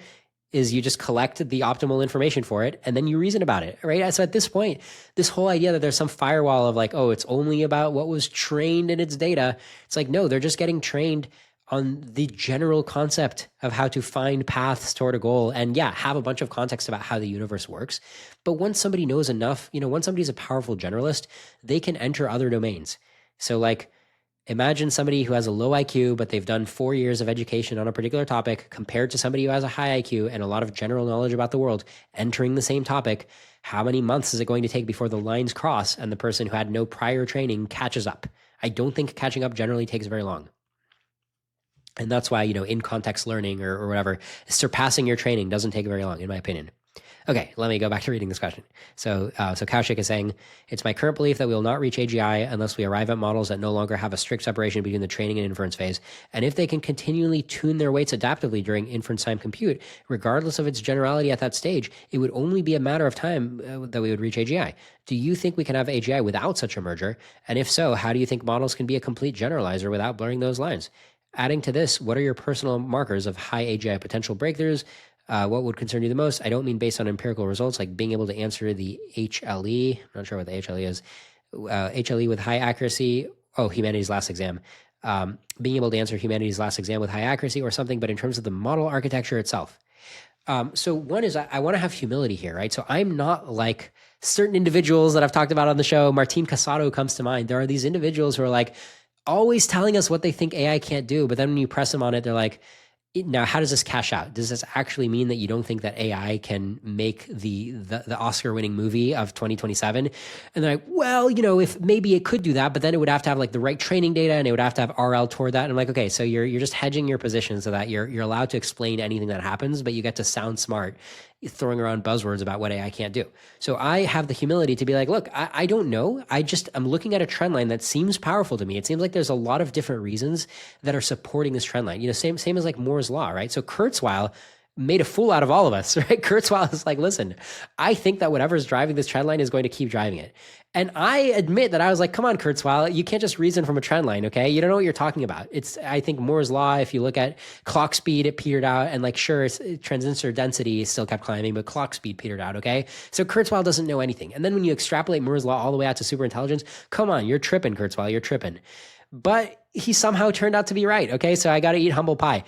Speaker 1: is you just collect the optimal information for it and then you reason about it, right? So at this point, this whole idea that there's some firewall of like, oh, it's only about what was trained in its data. It's like, no, they're just getting trained on the general concept of how to find paths toward a goal and have a bunch of context about how the universe works. But once somebody knows enough, once somebody's a powerful generalist, they can enter other domains. So like, imagine somebody who has a low IQ, but they've done 4 years of education on a particular topic compared to somebody who has a high IQ and a lot of general knowledge about the world entering the same topic. How many months is it going to take before the lines cross and the person who had no prior training catches up? I don't think catching up generally takes very long. And that's why, in context learning or whatever, surpassing your training doesn't take very long, in my opinion. Okay, let me go back to reading this question. So Kaushik is saying, it's my current belief that we will not reach AGI unless we arrive at models that no longer have a strict separation between the training and inference phase. And if they can continually tune their weights adaptively during inference time compute, regardless of its generality at that stage, it would only be a matter of time that we would reach AGI. Do you think we can have AGI without such a merger? And if so, how do you think models can be a complete generalizer without blurring those lines? Adding to this, what are your personal markers of high AGI potential breakthroughs? What would concern you the most? I don't mean based on empirical results, like being able to answer the HLE. I'm not sure what the HLE is. HLE with high accuracy. Oh, humanities last exam. Being able to answer humanities last exam with high accuracy or something, but in terms of the model architecture itself. So one is I want to have humility here, right? So I'm not like certain individuals that I've talked about on the show. Martin Casado comes to mind. There are these individuals who are like always telling us what they think AI can't do, but then when you press them on it, they're like, now, how does this cash out? Does this actually mean that you don't think that AI can make the Oscar-winning movie of 2027? And they're like, well, if maybe it could do that, but then it would have to have like the right training data and it would have to have RL toward that. And I'm like, okay, so you're just hedging your position so that you're allowed to explain anything that happens, but you get to sound smart throwing around buzzwords about what AI can't do. So I have the humility to be like, look, I don't know. I'm looking at a trend line that seems powerful to me. It seems like there's a lot of different reasons that are supporting this trend line. Same as like Moore's law, right? So Kurzweil made a fool out of all of us, right? Kurzweil is like, listen, I think that whatever's driving this trend line is going to keep driving it. And I admit that I was like, come on, Kurzweil, you can't just reason from a trend line, okay? You don't know what you're talking about. I think Moore's law, if you look at clock speed, it petered out. And like, sure, transistor density still kept climbing, but clock speed petered out, okay? So Kurzweil doesn't know anything. And then when you extrapolate Moore's law all the way out to superintelligence, come on, you're tripping, Kurzweil, you're tripping. But he somehow turned out to be right, okay? So I got to eat humble pie.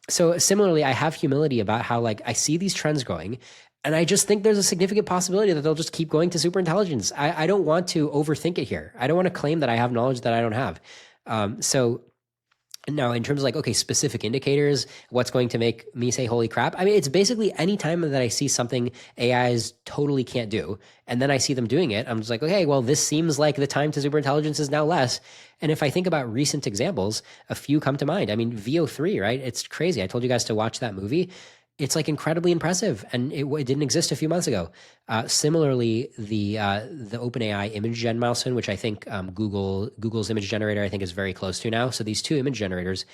Speaker 1: So similarly, I have humility about how like I see these trends going, and I just think there's a significant possibility that they'll just keep going to superintelligence. I don't want to overthink it here. I don't want to claim that I have knowledge that I don't have. So now in terms of like, okay, specific indicators, what's going to make me say, holy crap? I mean, it's basically any time that I see something AIs totally can't do, and then I see them doing it, I'm just like, okay, well, this seems like the time to superintelligence is now less. And if I think about recent examples, a few come to mind. I mean, VO3, right? It's crazy. I told you guys to watch that movie. It's like incredibly impressive, and it didn't exist a few months ago. Similarly, the OpenAI image gen milestone, which I think Google's image generator, I think is very close to now. So these two image generators,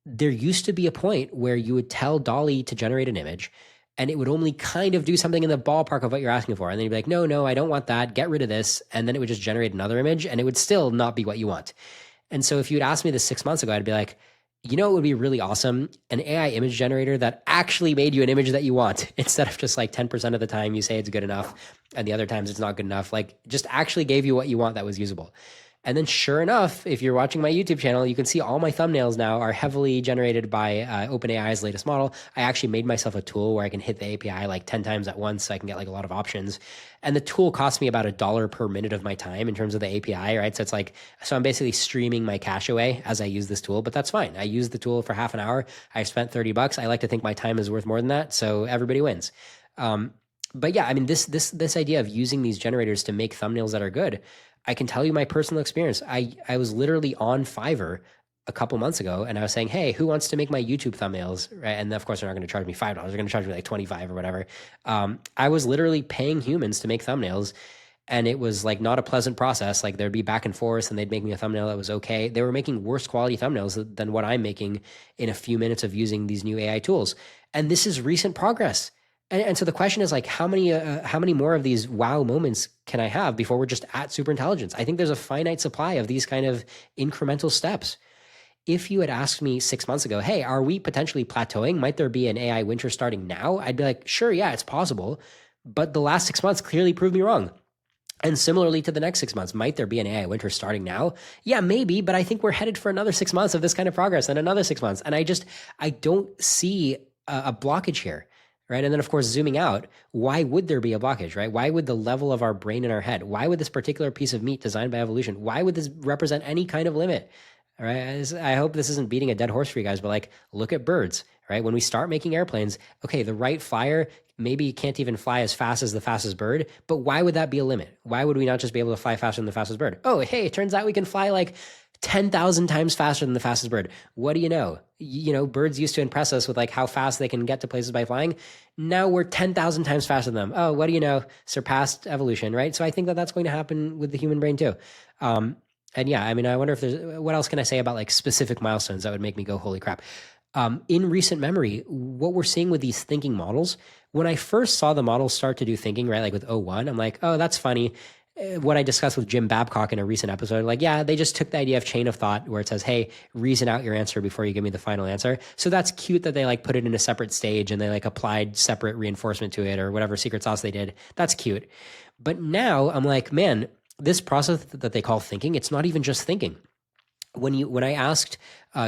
Speaker 1: there used to be a point where you would tell DALL-E to generate an image, and it would only kind of do something in the ballpark of what you're asking for. And then you'd be like, no, I don't want that. Get rid of this. And then it would just generate another image, and it would still not be what you want. And so if you'd asked me this 6 months ago, I'd be like, it would be really awesome? An AI image generator that actually made you an image that you want, instead of just like 10% of the time you say it's good enough and the other times it's not good enough. Like just actually gave you what you want that was usable. And then sure enough, if you're watching my YouTube channel, you can see all my thumbnails now are heavily generated by OpenAI's latest model. I actually made myself a tool where I can hit the API like 10 times at once, so I can get like a lot of options. And the tool costs me about $1 per minute of my time in terms of the API, right? So I'm basically streaming my cash away as I use this tool, but that's fine. I use the tool for half an hour. I spent $30. I like to think my time is worth more than that, so everybody wins. But yeah, I mean, this idea of using these generators to make thumbnails that are good, I can tell you my personal experience. I was literally on Fiverr a couple months ago, and I was saying, hey, who wants to make my YouTube thumbnails? Right? And of course, they're not going to charge me $5. They're going to charge me like $25 or whatever. I was literally paying humans to make thumbnails, and it was like not a pleasant process. Like there'd be back and forth, and they'd make me a thumbnail that was okay. They were making worse quality thumbnails than what I'm making in a few minutes of using these new AI tools. And this is recent progress. And so the question is like, how many more of these wow moments can I have before we're just at superintelligence? I think there's a finite supply of these kind of incremental steps. If you had asked me 6 months ago, hey, are we potentially plateauing? Might there be an AI winter starting now? I'd be like, sure, yeah, it's possible. But the last 6 months clearly proved me wrong. And similarly to the next 6 months, might there be an AI winter starting now? Yeah, maybe, but I think we're headed for another 6 months of this kind of progress and another 6 months. And I don't see a blockage here. Right. And then, of course, zooming out, why would there be a blockage? Right. Why would the level of our brain in our head, why would this particular piece of meat designed by evolution, why would this represent any kind of limit? All right. I hope this isn't beating a dead horse for you guys, but like, look at birds. Right. When we start making airplanes, okay, the right flyer maybe can't even fly as fast as the fastest bird, but why would that be a limit? Why would we not just be able to fly faster than the fastest bird? Oh, hey, it turns out we can fly like 10,000 times faster than the fastest bird. What do you know? You know, birds used to impress us with like how fast they can get to places by flying. Now we're 10,000 times faster than them. Oh, what do you know? Surpassed evolution, right? So I think that that's going to happen with the human brain too. And yeah, I mean, I wonder if what else can I say about like specific milestones that would make me go, holy crap. In recent memory, what we're seeing with these thinking models, when I first saw the models start to do thinking, right, like with O1, I'm like, oh, that's funny. What I discussed with Jim Babcock in a recent episode, like, yeah, they just took the idea of chain of thought where it says, hey, reason out your answer before you give me the final answer. So that's cute that they like put it in a separate stage and they like applied separate reinforcement to it or whatever secret sauce they did. That's cute. But now I'm like, man, this process that they call thinking, it's not even just thinking. When I asked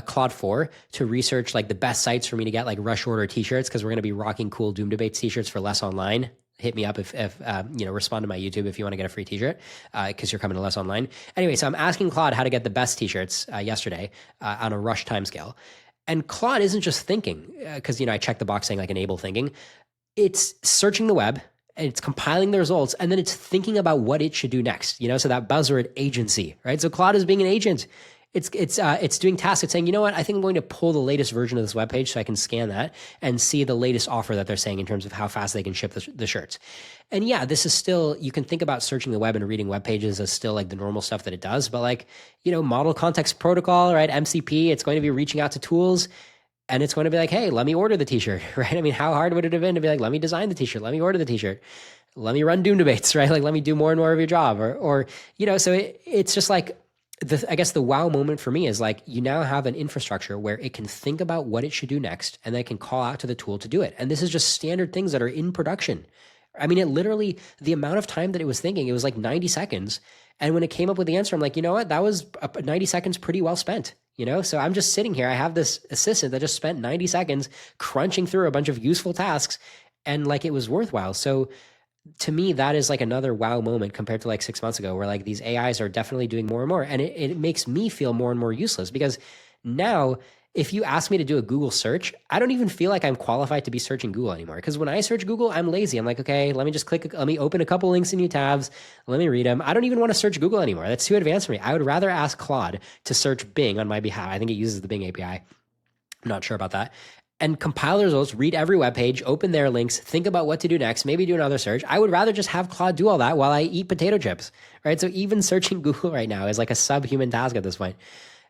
Speaker 1: Claude 4 to research like the best sites for me to get like rush order t-shirts, because we're going to be rocking cool Doom Debates t-shirts for less online. Hit me up if respond to my YouTube if you want to get a free t-shirt because you're coming to less online. Anyway, so I'm asking Claude how to get the best t-shirts yesterday on a rush timescale. And Claude isn't just thinking because, I checked the box saying like enable thinking. It's searching the web and it's compiling the results and then it's thinking about what it should do next. So that buzzword agency, right? So Claude is being an agent. It's doing tasks. It's saying, you know what? I think I'm going to pull the latest version of this webpage so I can scan that and see the latest offer that they're saying in terms of how fast they can ship the shirts. And yeah, this is still, you can think about searching the web and reading web pages as still like the normal stuff that it does. But like, model context protocol, right? MCP, it's going to be reaching out to tools and it's going to be like, hey, let me order the t-shirt, right? I mean, how hard would it have been to be like, let me design the t-shirt, let me order the t-shirt, let me run Doom Debates, right? Like, let me do more and more of your job or so it's just like, I guess the wow moment for me is like you now have an infrastructure where it can think about what it should do next and then it can call out to the tool to do it. And this is just standard things that are in production. I mean, it literally, the amount of time that it was thinking, it was like 90 seconds. And when it came up with the answer, I'm like, you know what? That was 90 seconds pretty well spent, So I'm just sitting here. I have this assistant that just spent 90 seconds crunching through a bunch of useful tasks and like it was worthwhile. So to me, that is like another wow moment compared to like 6 months ago where like these AIs are definitely doing more and more. And it makes me feel more and more useless because now if you ask me to do a Google search, I don't even feel like I'm qualified to be searching Google anymore. Because when I search Google, I'm lazy. I'm like, okay, let me open a couple links in new tabs. Let me read them. I don't even want to search Google anymore. That's too advanced for me. I would rather ask Claude to search Bing on my behalf. I think it uses the Bing API. I'm not sure about that. And compile the results, read every web page, open their links, think about what to do next, maybe do another search. I would rather just have Claude do all that while I eat potato chips, right? So even searching Google right now is like a subhuman task at this point.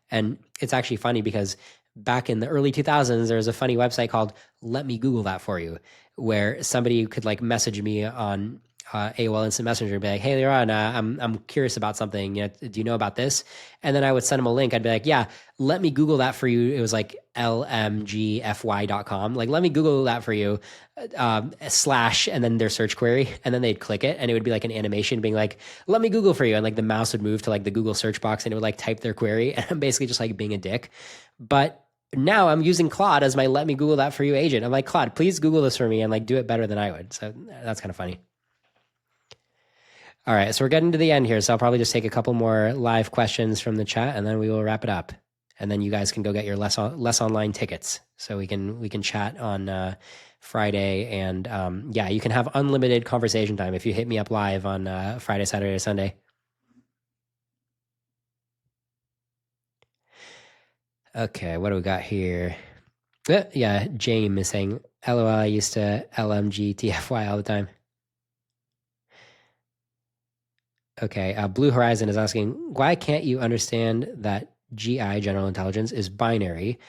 Speaker 1: And it's actually funny because back in the early 2000s, there was a funny website called Let Me Google That For You, where somebody could like message me on AOL Instant Messenger and be like, hey, Liron, I'm curious about something. You know, do you know about this? And then I would send him a link. I'd be like, yeah, let me Google that for you. It was like lmgfy.com. Like, let me Google that for you, slash, and then their search query. And then they'd click it and it would be like an animation being like, let me Google for you. And like the mouse would move to like the Google search box and it would like type their query. And I'm basically just like being a dick. But now I'm using Claude as my let me Google that for you agent. I'm like, Claude, please Google this for me and like do it better than I would. So that's kind of funny. All right, so we're getting to the end here. So I'll probably just take a couple more live questions from the chat and then we will wrap it up. And then you guys can go get your less online tickets. So we can chat on Friday. And yeah, you can have unlimited conversation time if you hit me up live on Friday, Saturday, or Sunday. Okay, what do we got here? Yeah, James is saying, LOL, I used to LMG TFY all the time. Okay, Blue Horizon is asking, why can't you understand that GI, general intelligence, is binary,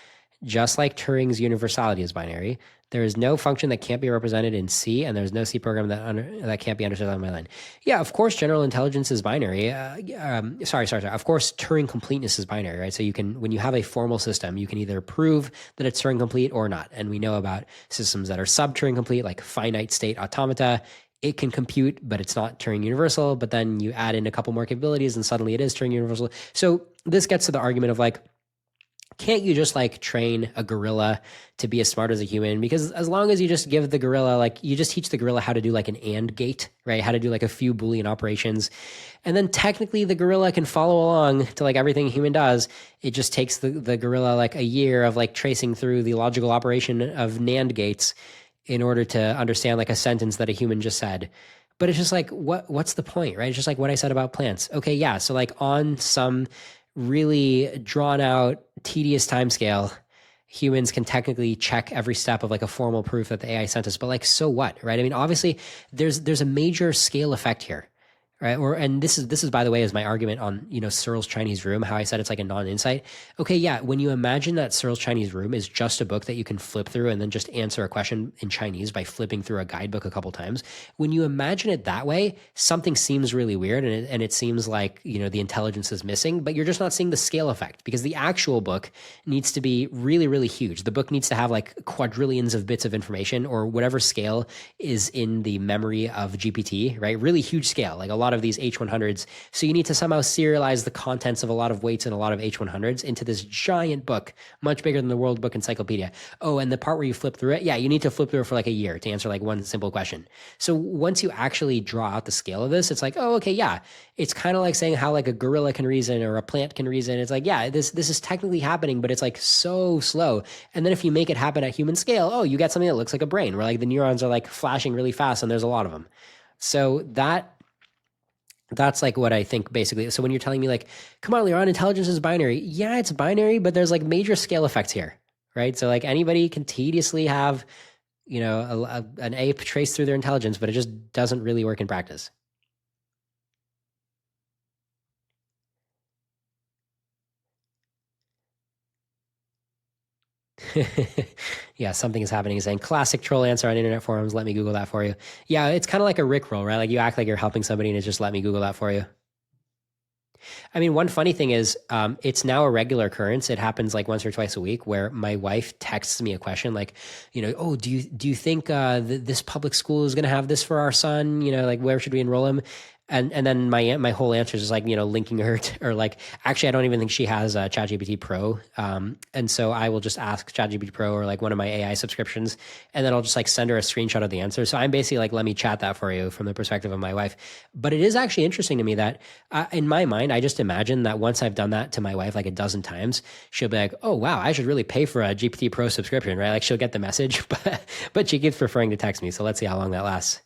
Speaker 1: just like Turing's universality is binary? There is no function that can't be represented in C, and there's no C program that can't be understood on my line. Yeah, of course, general intelligence is binary. Sorry. Of course, Turing completeness is binary, right? So you can, when you have a formal system, you can either prove that it's Turing complete or not. And we know about systems that are sub-Turing complete, like finite state automata. It can compute, but it's not Turing universal. But then you add in a couple more capabilities, and suddenly it is Turing universal. So this gets to the argument of like, can't you just like train a gorilla to be as smart as a human? Because as long as you just give the gorilla, like you just teach the gorilla how to do like an AND gate, right? How to do like a few Boolean operations. And then technically the gorilla can follow along to like everything a human does. It just takes the gorilla like a year of like tracing through the logical operation of NAND gates in order to understand like a sentence that a human just said. But it's just like, what's the point, right? It's just like what I said about plants. Okay, yeah, so like on some really drawn out, tedious timescale, humans can technically check every step of like a formal proof that the AI sent us. But like, so what, right? I mean, obviously, there's a major scale effect here, right? And this is by the way, is my argument on, you know, Searle's Chinese Room, how I said it's like a non-insight. Okay, yeah, when you imagine that Searle's Chinese Room is just a book that you can flip through and then just answer a question in Chinese by flipping through a guidebook a couple times, when you imagine it that way, something seems really weird and it seems like, you know, the intelligence is missing, but you're just not seeing the scale effect because the actual book needs to be really, really huge. The book needs to have like quadrillions of bits of information or whatever scale is in the memory of GPT, right? Really huge scale, like a lot of these H100s. So you need to somehow serialize the contents of a lot of weights and a lot of H100s into this giant book, much bigger than the World Book Encyclopedia. Oh, and the part where you flip through it, yeah, you need to flip through it for like a year to answer like one simple question. So once you actually draw out the scale of this, it's like, oh, okay, yeah. It's kind of like saying how like a gorilla can reason or a plant can reason. It's like, yeah, this is technically happening, but it's like so slow. And then if you make it happen at human scale, oh, you get something that looks like a brain where like the neurons are like flashing really fast and there's a lot of them. So that's like what I think basically. So when you're telling me like, come on, Liron, intelligence is binary. Yeah, it's binary, but there's like major scale effects here, right? So like anybody can tediously have, you know, an ape trace through their intelligence, but it just doesn't really work in practice. Yeah, something is happening. He's saying classic troll answer on internet forums. Let me Google that for you. Yeah, it's kind of like a Rickroll, right? Like you act like you're helping somebody and it's just let me Google that for you. I mean, one funny thing is it's now a regular occurrence. It happens like once or twice a week where my wife texts me a question like, you know, oh, do you think this public school is going to have this for our son? You know, like where should we enroll him? And then my whole answer is like, you know, linking her to, or like, actually, I don't even think she has ChatGPT Pro. And so I will just ask ChatGPT Pro or like one of my AI subscriptions, and then I'll just like send her a screenshot of the answer. So I'm basically like, let me chat that for you from the perspective of my wife. But it is actually interesting to me that in my mind, I just imagine that once I've done that to my wife like a dozen times, she'll be like, oh, wow, I should really pay for a GPT Pro subscription, right? Like she'll get the message, but she keeps preferring to text me. So let's see how long that lasts.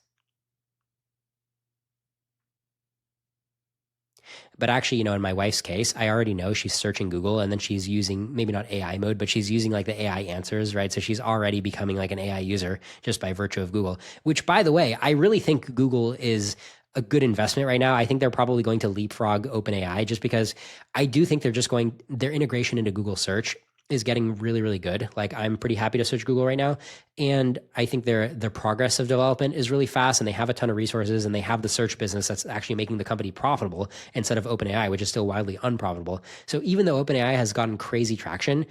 Speaker 1: But actually, you know, in my wife's case, I already know she's searching Google and then she's using maybe not AI mode, but she's using like the AI answers, right? So she's already becoming like an AI user just by virtue of Google, which by the way, I really think Google is a good investment right now. I think they're probably going to leapfrog OpenAI just because I do think their integration into Google search is getting really, really good. Like I'm pretty happy to search Google right now. And I think their progress of development is really fast, and they have a ton of resources, and they have the search business that's actually making the company profitable instead of OpenAI, which is still wildly unprofitable. So even though OpenAI has gotten crazy traction,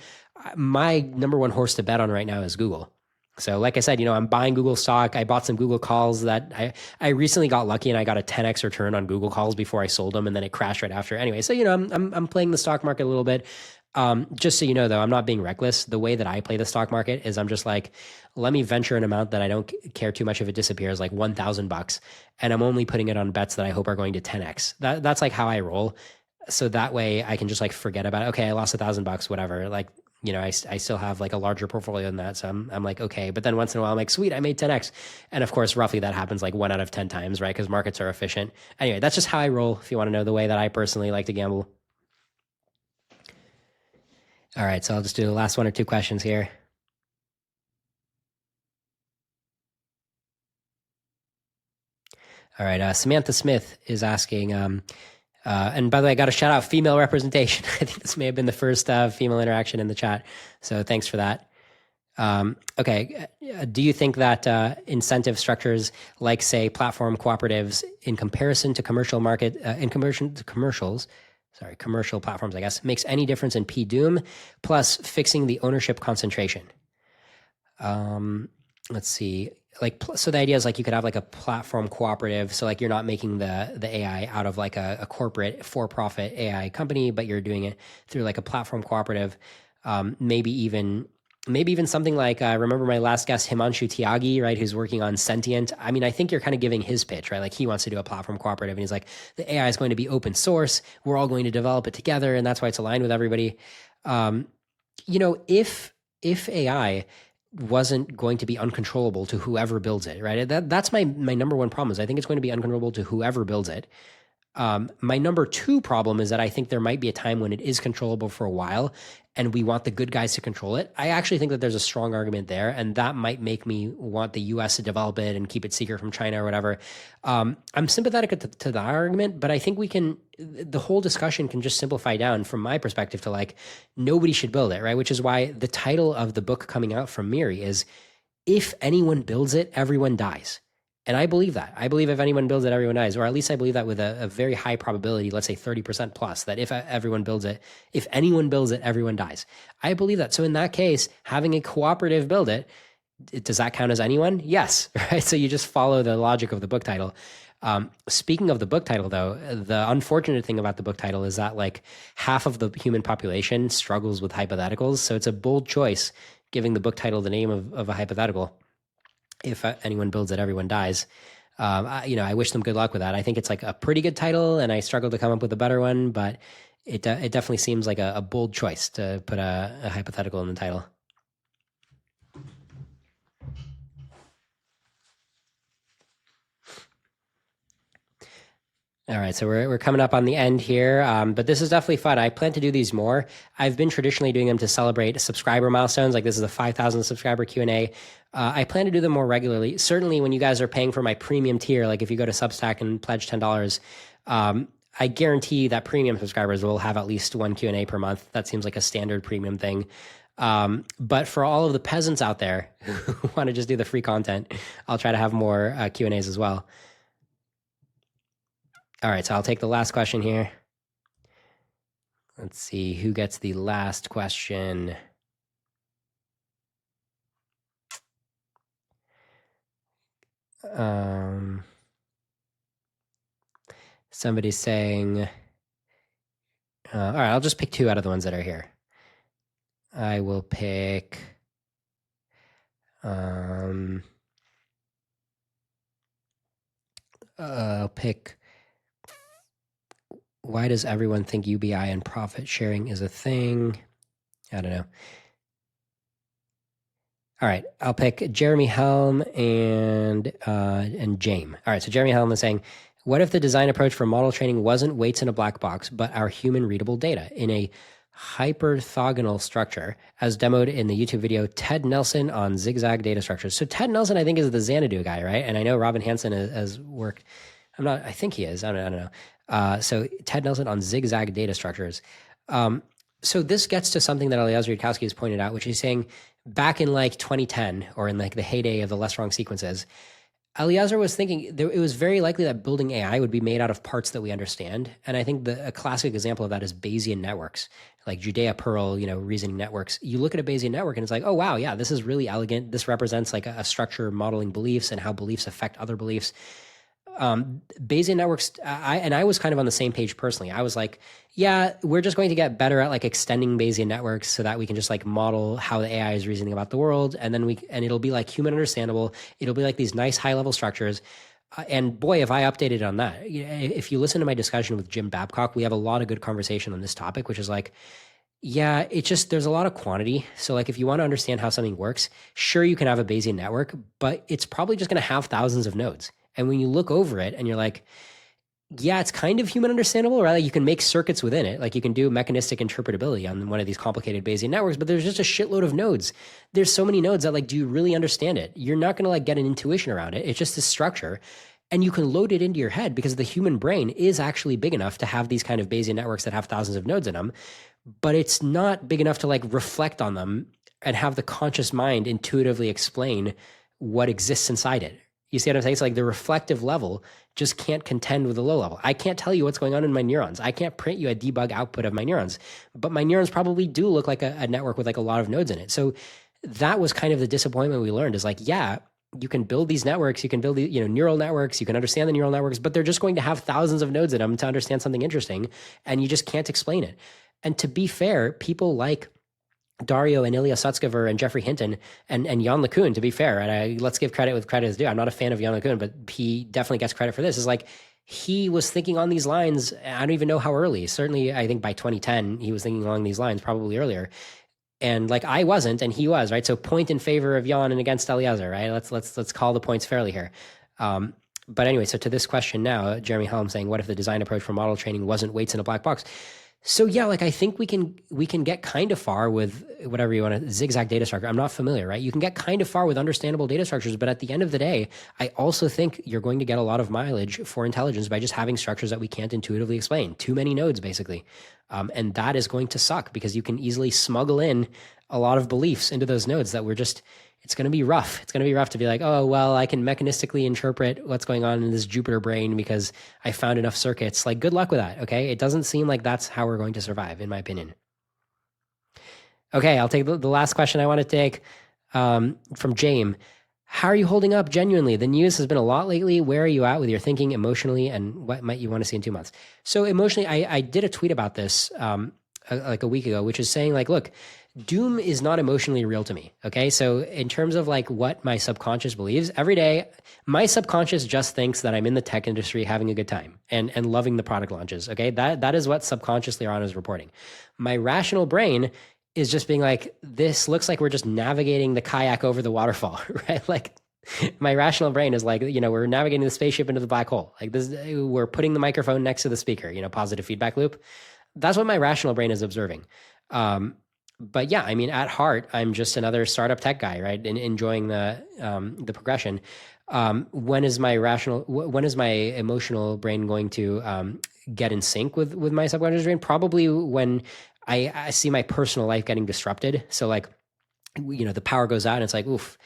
Speaker 1: my number one horse to bet on right now is Google. So like I said, I'm buying Google stock. I bought some Google calls that I recently got lucky, and I got a 10x return on Google calls before I sold them, and then it crashed right after. Anyway, so I'm playing the stock market a little bit. Just so you know, though, I'm not being reckless. The way that I play the stock market is I'm just like, let me venture an amount that I don't care too much if it disappears, like $1,000, and I'm only putting it on bets that I hope are going to 10x. That's like how I roll. So that way I can just like forget about it. Okay, I lost $1,000, whatever. Like, I still have like a larger portfolio than that. So I'm like, okay. But then once in a while, I'm like, sweet, I made 10x. And of course, roughly that happens like 1 out of 10 times, right? Because markets are efficient. Anyway, that's just how I roll, if you want to know the way that I personally like to gamble. All right, so I'll just do the last 1 or 2 questions here. All right, Samantha Smith is asking, and by the way, I got to shout out female representation. I think this may have been the first female interaction in the chat, so thanks for that. Okay, do you think that incentive structures like, say, platform cooperatives in comparison to commercial platforms, I guess, makes any difference in PDoom, plus fixing the ownership concentration? Let's see. So the idea is like you could have like a platform cooperative. So like you're not making the AI out of like a corporate for-profit AI company, but you're doing it through like a platform cooperative. Maybe even something like, remember my last guest, Himanshu Tyagi, right? Who's working on Sentient. I mean, I think you're kind of giving his pitch, right? Like he wants to do a platform cooperative, and he's like, the AI is going to be open source. We're all going to develop it together. And that's why it's aligned with everybody. If AI wasn't going to be uncontrollable to whoever builds it, right? That's my number one problem is I think it's going to be uncontrollable to whoever builds it. My number 2 problem is that I think there might be a time when it is controllable for a while, and we want the good guys to control it. I actually think that there's a strong argument there, and that might make me want the US to develop it and keep it secret from China or whatever. I'm sympathetic to that argument, but I think the whole discussion can just simplify down from my perspective to like, nobody should build it, right? Which is why the title of the book coming out from Miri is, if anyone builds it, everyone dies. And I believe that. I believe if anyone builds it, everyone dies. Or at least I believe that with a very high probability, let's say 30% plus, that if anyone builds it, everyone dies. I believe that. So in that case, having a cooperative build it, does that count as anyone? Yes, right? So you just follow the logic of the book title. Speaking of the book title, though, the unfortunate thing about the book title is that like half of the human population struggles with hypotheticals. So it's a bold choice giving the book title the name of a hypothetical. If anyone builds it, everyone dies. I wish them good luck with that. I think it's like a pretty good title, and I struggle to come up with a better one, but it definitely seems like a bold choice to put a hypothetical in the title. All right, so we're coming up on the end here, but this is definitely fun. I plan to do these more. I've been traditionally doing them to celebrate subscriber milestones, like this is a 5,000 subscriber Q&A. I plan to do them more regularly. Certainly when you guys are paying for my premium tier, like if you go to Substack and pledge $10, I guarantee that premium subscribers will have at least 1 Q&A per month. That seems like a standard premium thing. But for all of the peasants out there who want to just do the free content, I'll try to have more Q&As as well. All right, so I'll take the last question here. Let's see who gets the last question. Somebody's saying, all right, I'll just pick 2 out of the ones that are here. I will pick, why does everyone think UBI and profit sharing is a thing? I don't know. All right, I'll pick Jeremy Helm and James. All right, so Jeremy Helm is saying, what if the design approach for model training wasn't weights in a black box, but our human readable data in a hyperorthogonal structure, as demoed in the YouTube video Ted Nelson on zigzag data structures? So Ted Nelson, I think, is the Xanadu guy, right? And I know Robin Hanson has worked. I think he is. I don't know. So Ted Nelson on zigzag data structures. So this gets to something that Eliezer Yudkowsky has pointed out, which is saying back in like 2010 or in like the heyday of the less wrong sequences, Eliezer was thinking it was very likely that building AI would be made out of parts that we understand. And I think a classic example of that is Bayesian networks, like Judea-Pearl, reasoning networks. You look at a Bayesian network and it's like, oh, wow, yeah, this is really elegant. This represents like a structure modeling beliefs and how beliefs affect other beliefs. Bayesian networks, I was kind of on the same page personally. I was like, yeah, we're just going to get better at like extending Bayesian networks so that we can just like model how the AI is reasoning about the world. And then it'll be like human understandable. It'll be like these nice high level structures. And boy, if I updated on that, if you listen to my discussion with Jim Babcock, we have a lot of good conversation on this topic, which is like, yeah, it's just, there's a lot of quantity. So like, if you want to understand how something works, sure, you can have a Bayesian network, but it's probably just going to have thousands of nodes. And when you look over it and you're like, yeah, it's kind of human understandable, right? Like you can make circuits within it. Like you can do mechanistic interpretability on one of these complicated Bayesian networks, but there's just a shitload of nodes. There's so many nodes that like, do you really understand it? You're not going to like get an intuition around it. It's just a structure. And you can load it into your head because the human brain is actually big enough to have these kind of Bayesian networks that have thousands of nodes in them, but it's not big enough to like reflect on them and have the conscious mind intuitively explain what exists inside it. You see what I'm saying? It's like the reflective level just can't contend with the low level. I can't tell you what's going on in my neurons. I can't print you a debug output of my neurons, but my neurons probably do look like a network with like a lot of nodes in it. So that was kind of the disappointment we learned is like, yeah, you can build these networks, you can build neural networks, you can understand the neural networks, but they're just going to have thousands of nodes in them to understand something interesting, and you just can't explain it. And to be fair, people like Dario and Ilya Sutskever and Jeffrey Hinton and Jan LeCun, to be fair, and let's give credit with credit is due. I'm not a fan of Jan LeCun, but he definitely gets credit for this. Is like he was thinking on these lines. I don't even know how early. Certainly, I think by 2010 he was thinking along these lines, probably earlier. And like I wasn't, and he was, right? So point in favor of Jan and against Eliezer, right? Let's call the points fairly here. But anyway, so to this question now, Jeremy Helm saying, what if the design approach for model training wasn't weights in a black box? So yeah, like I think we can get kind of far with whatever you want to zigzag data structure. I'm not familiar, right? You can get kind of far with understandable data structures, but at the end of the day, I also think you're going to get a lot of mileage for intelligence by just having structures that we can't intuitively explain. Too many nodes, basically. And that is going to suck because you can easily smuggle in a lot of beliefs into those nodes that it's going to be rough. It's going to be rough to be like, oh, well, I can mechanistically interpret what's going on in this Jupiter brain because I found enough circuits. Like, good luck with that, okay? It doesn't seem like that's how we're going to survive, in my opinion. Okay, I'll take the last question I want to take from James. How are you holding up genuinely? The news has been a lot lately. Where are you at with your thinking emotionally, and what might you want to see in 2 months? So emotionally, I did a tweet about this like a week ago, which is saying like, look, doom is not emotionally real to me. Okay. So in terms of like what my subconscious believes every day, my subconscious just thinks that I'm in the tech industry having a good time and loving the product launches. Okay. That is what subconsciously Liron is reporting. My rational brain is just being like, this looks like we're just navigating the kayak over the waterfall, right? Like my rational brain is like, we're navigating the spaceship into the black hole. Like this, we're putting the microphone next to the speaker, positive feedback loop. That's what my rational brain is observing. But yeah, I mean, at heart, I'm just another startup tech guy, right? And enjoying the progression. When is my emotional brain going to get in sync with my subconscious brain? Probably when I see my personal life getting disrupted. So like, the power goes out and it's like, oof,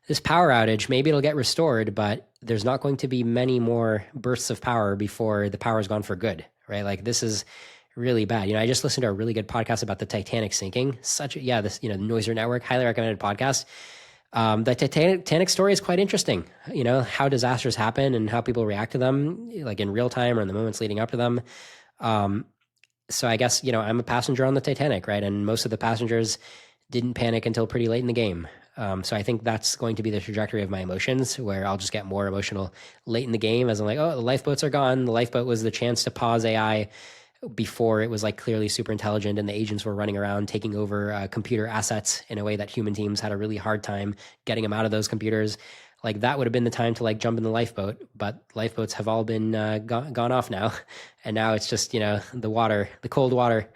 Speaker 1: this power outage, maybe it'll get restored, but there's not going to be many more bursts of power before the power is gone for good, right? Like this is really bad. I just listened to a really good podcast about the Titanic sinking. This Noiser Network, highly recommended podcast. The Titanic story is quite interesting. How disasters happen and how people react to them, like in real time or in the moments leading up to them. So I guess, I'm a passenger on the Titanic, right? And most of the passengers didn't panic until pretty late in the game. So I think that's going to be the trajectory of my emotions, where I'll just get more emotional late in the game as I'm like, oh, the lifeboats are gone. The lifeboat was the chance to pause AI before it was like clearly super intelligent and the agents were running around taking over computer assets in a way that human teams had a really hard time getting them out of those computers. Like that would have been the time to like jump in the lifeboat, but lifeboats have all been gone off now. And now it's just, the cold water.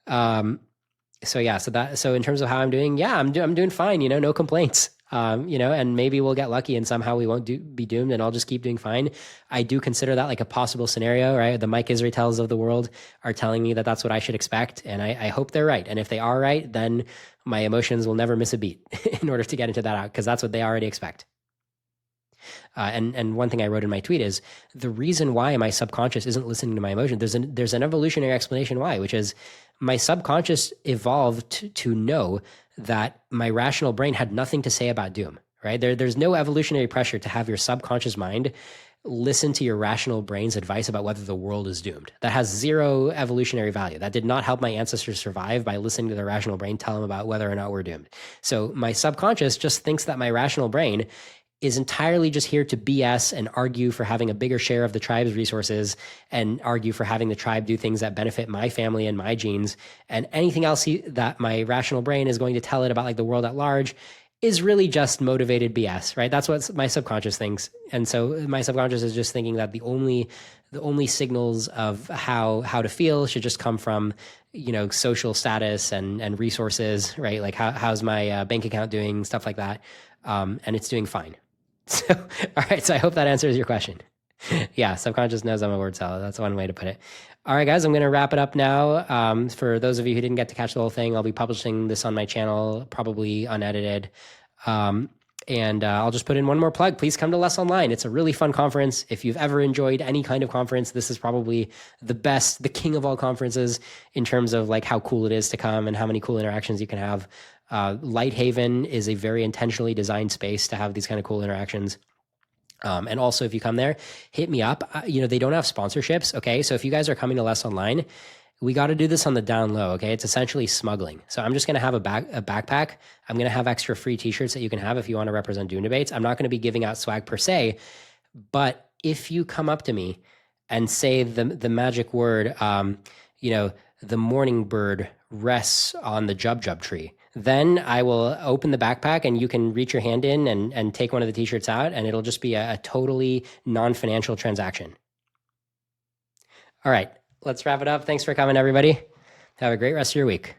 Speaker 1: So in terms of how I'm doing, I'm doing fine, no complaints. and maybe we'll get lucky and somehow we won't be doomed and I'll just keep doing fine. I do consider that like a possible scenario, right? The Mike Israetels of the world are telling me that that's what I should expect. And I hope they're right. And if they are right, then my emotions will never miss a beat in order to get into that out, because that's what they already expect. And one thing I wrote in my tweet is the reason why my subconscious isn't listening to my emotion. There's an evolutionary explanation why, which is my subconscious evolved to know that my rational brain had nothing to say about doom, right? There's no evolutionary pressure to have your subconscious mind listen to your rational brain's advice about whether the world is doomed. That has zero evolutionary value. That did not help my ancestors survive by listening to their rational brain tell them about whether or not we're doomed. So my subconscious just thinks that my rational brain is entirely just here to BS and argue for having a bigger share of the tribe's resources and argue for having the tribe do things that benefit my family and my genes. And anything else that my rational brain is going to tell it about like the world at large is really just motivated BS, right? That's what my subconscious thinks. And so my subconscious is just thinking that the only signals of how to feel should just come from, social status and resources, right? Like how's my bank account doing, stuff like that. And it's doing fine. So, all right. So I hope that answers your question. Yeah. Subconscious knows I'm a word salad. That's one way to put it. All right, guys, I'm going to wrap it up now. For those of you who didn't get to catch the whole thing, I'll be publishing this on my channel, probably unedited. And I'll just put in one more plug. Please come to Less Online. It's a really fun conference. If you've ever enjoyed any kind of conference, this is probably the best, the king of all conferences in terms of like how cool it is to come and how many cool interactions you can have. Lighthaven is a very intentionally designed space to have these kind of cool interactions. And also, if you come there, hit me up. They don't have sponsorships. Okay. So if you guys are coming to Less Online, we got to do this on the down low. Okay. It's essentially smuggling. So I'm just going to have a backpack. I'm going to have extra free t-shirts that you can have if you want to represent Doom Debates. I'm not going to be giving out swag per se, but if you come up to me and say the magic word, the morning bird rests on the jub tree, then I will open the backpack and you can reach your hand in and take one of the t-shirts out, and it'll just be a totally non-financial transaction. All right, let's wrap it up. Thanks for coming, everybody. Have a great rest of your week.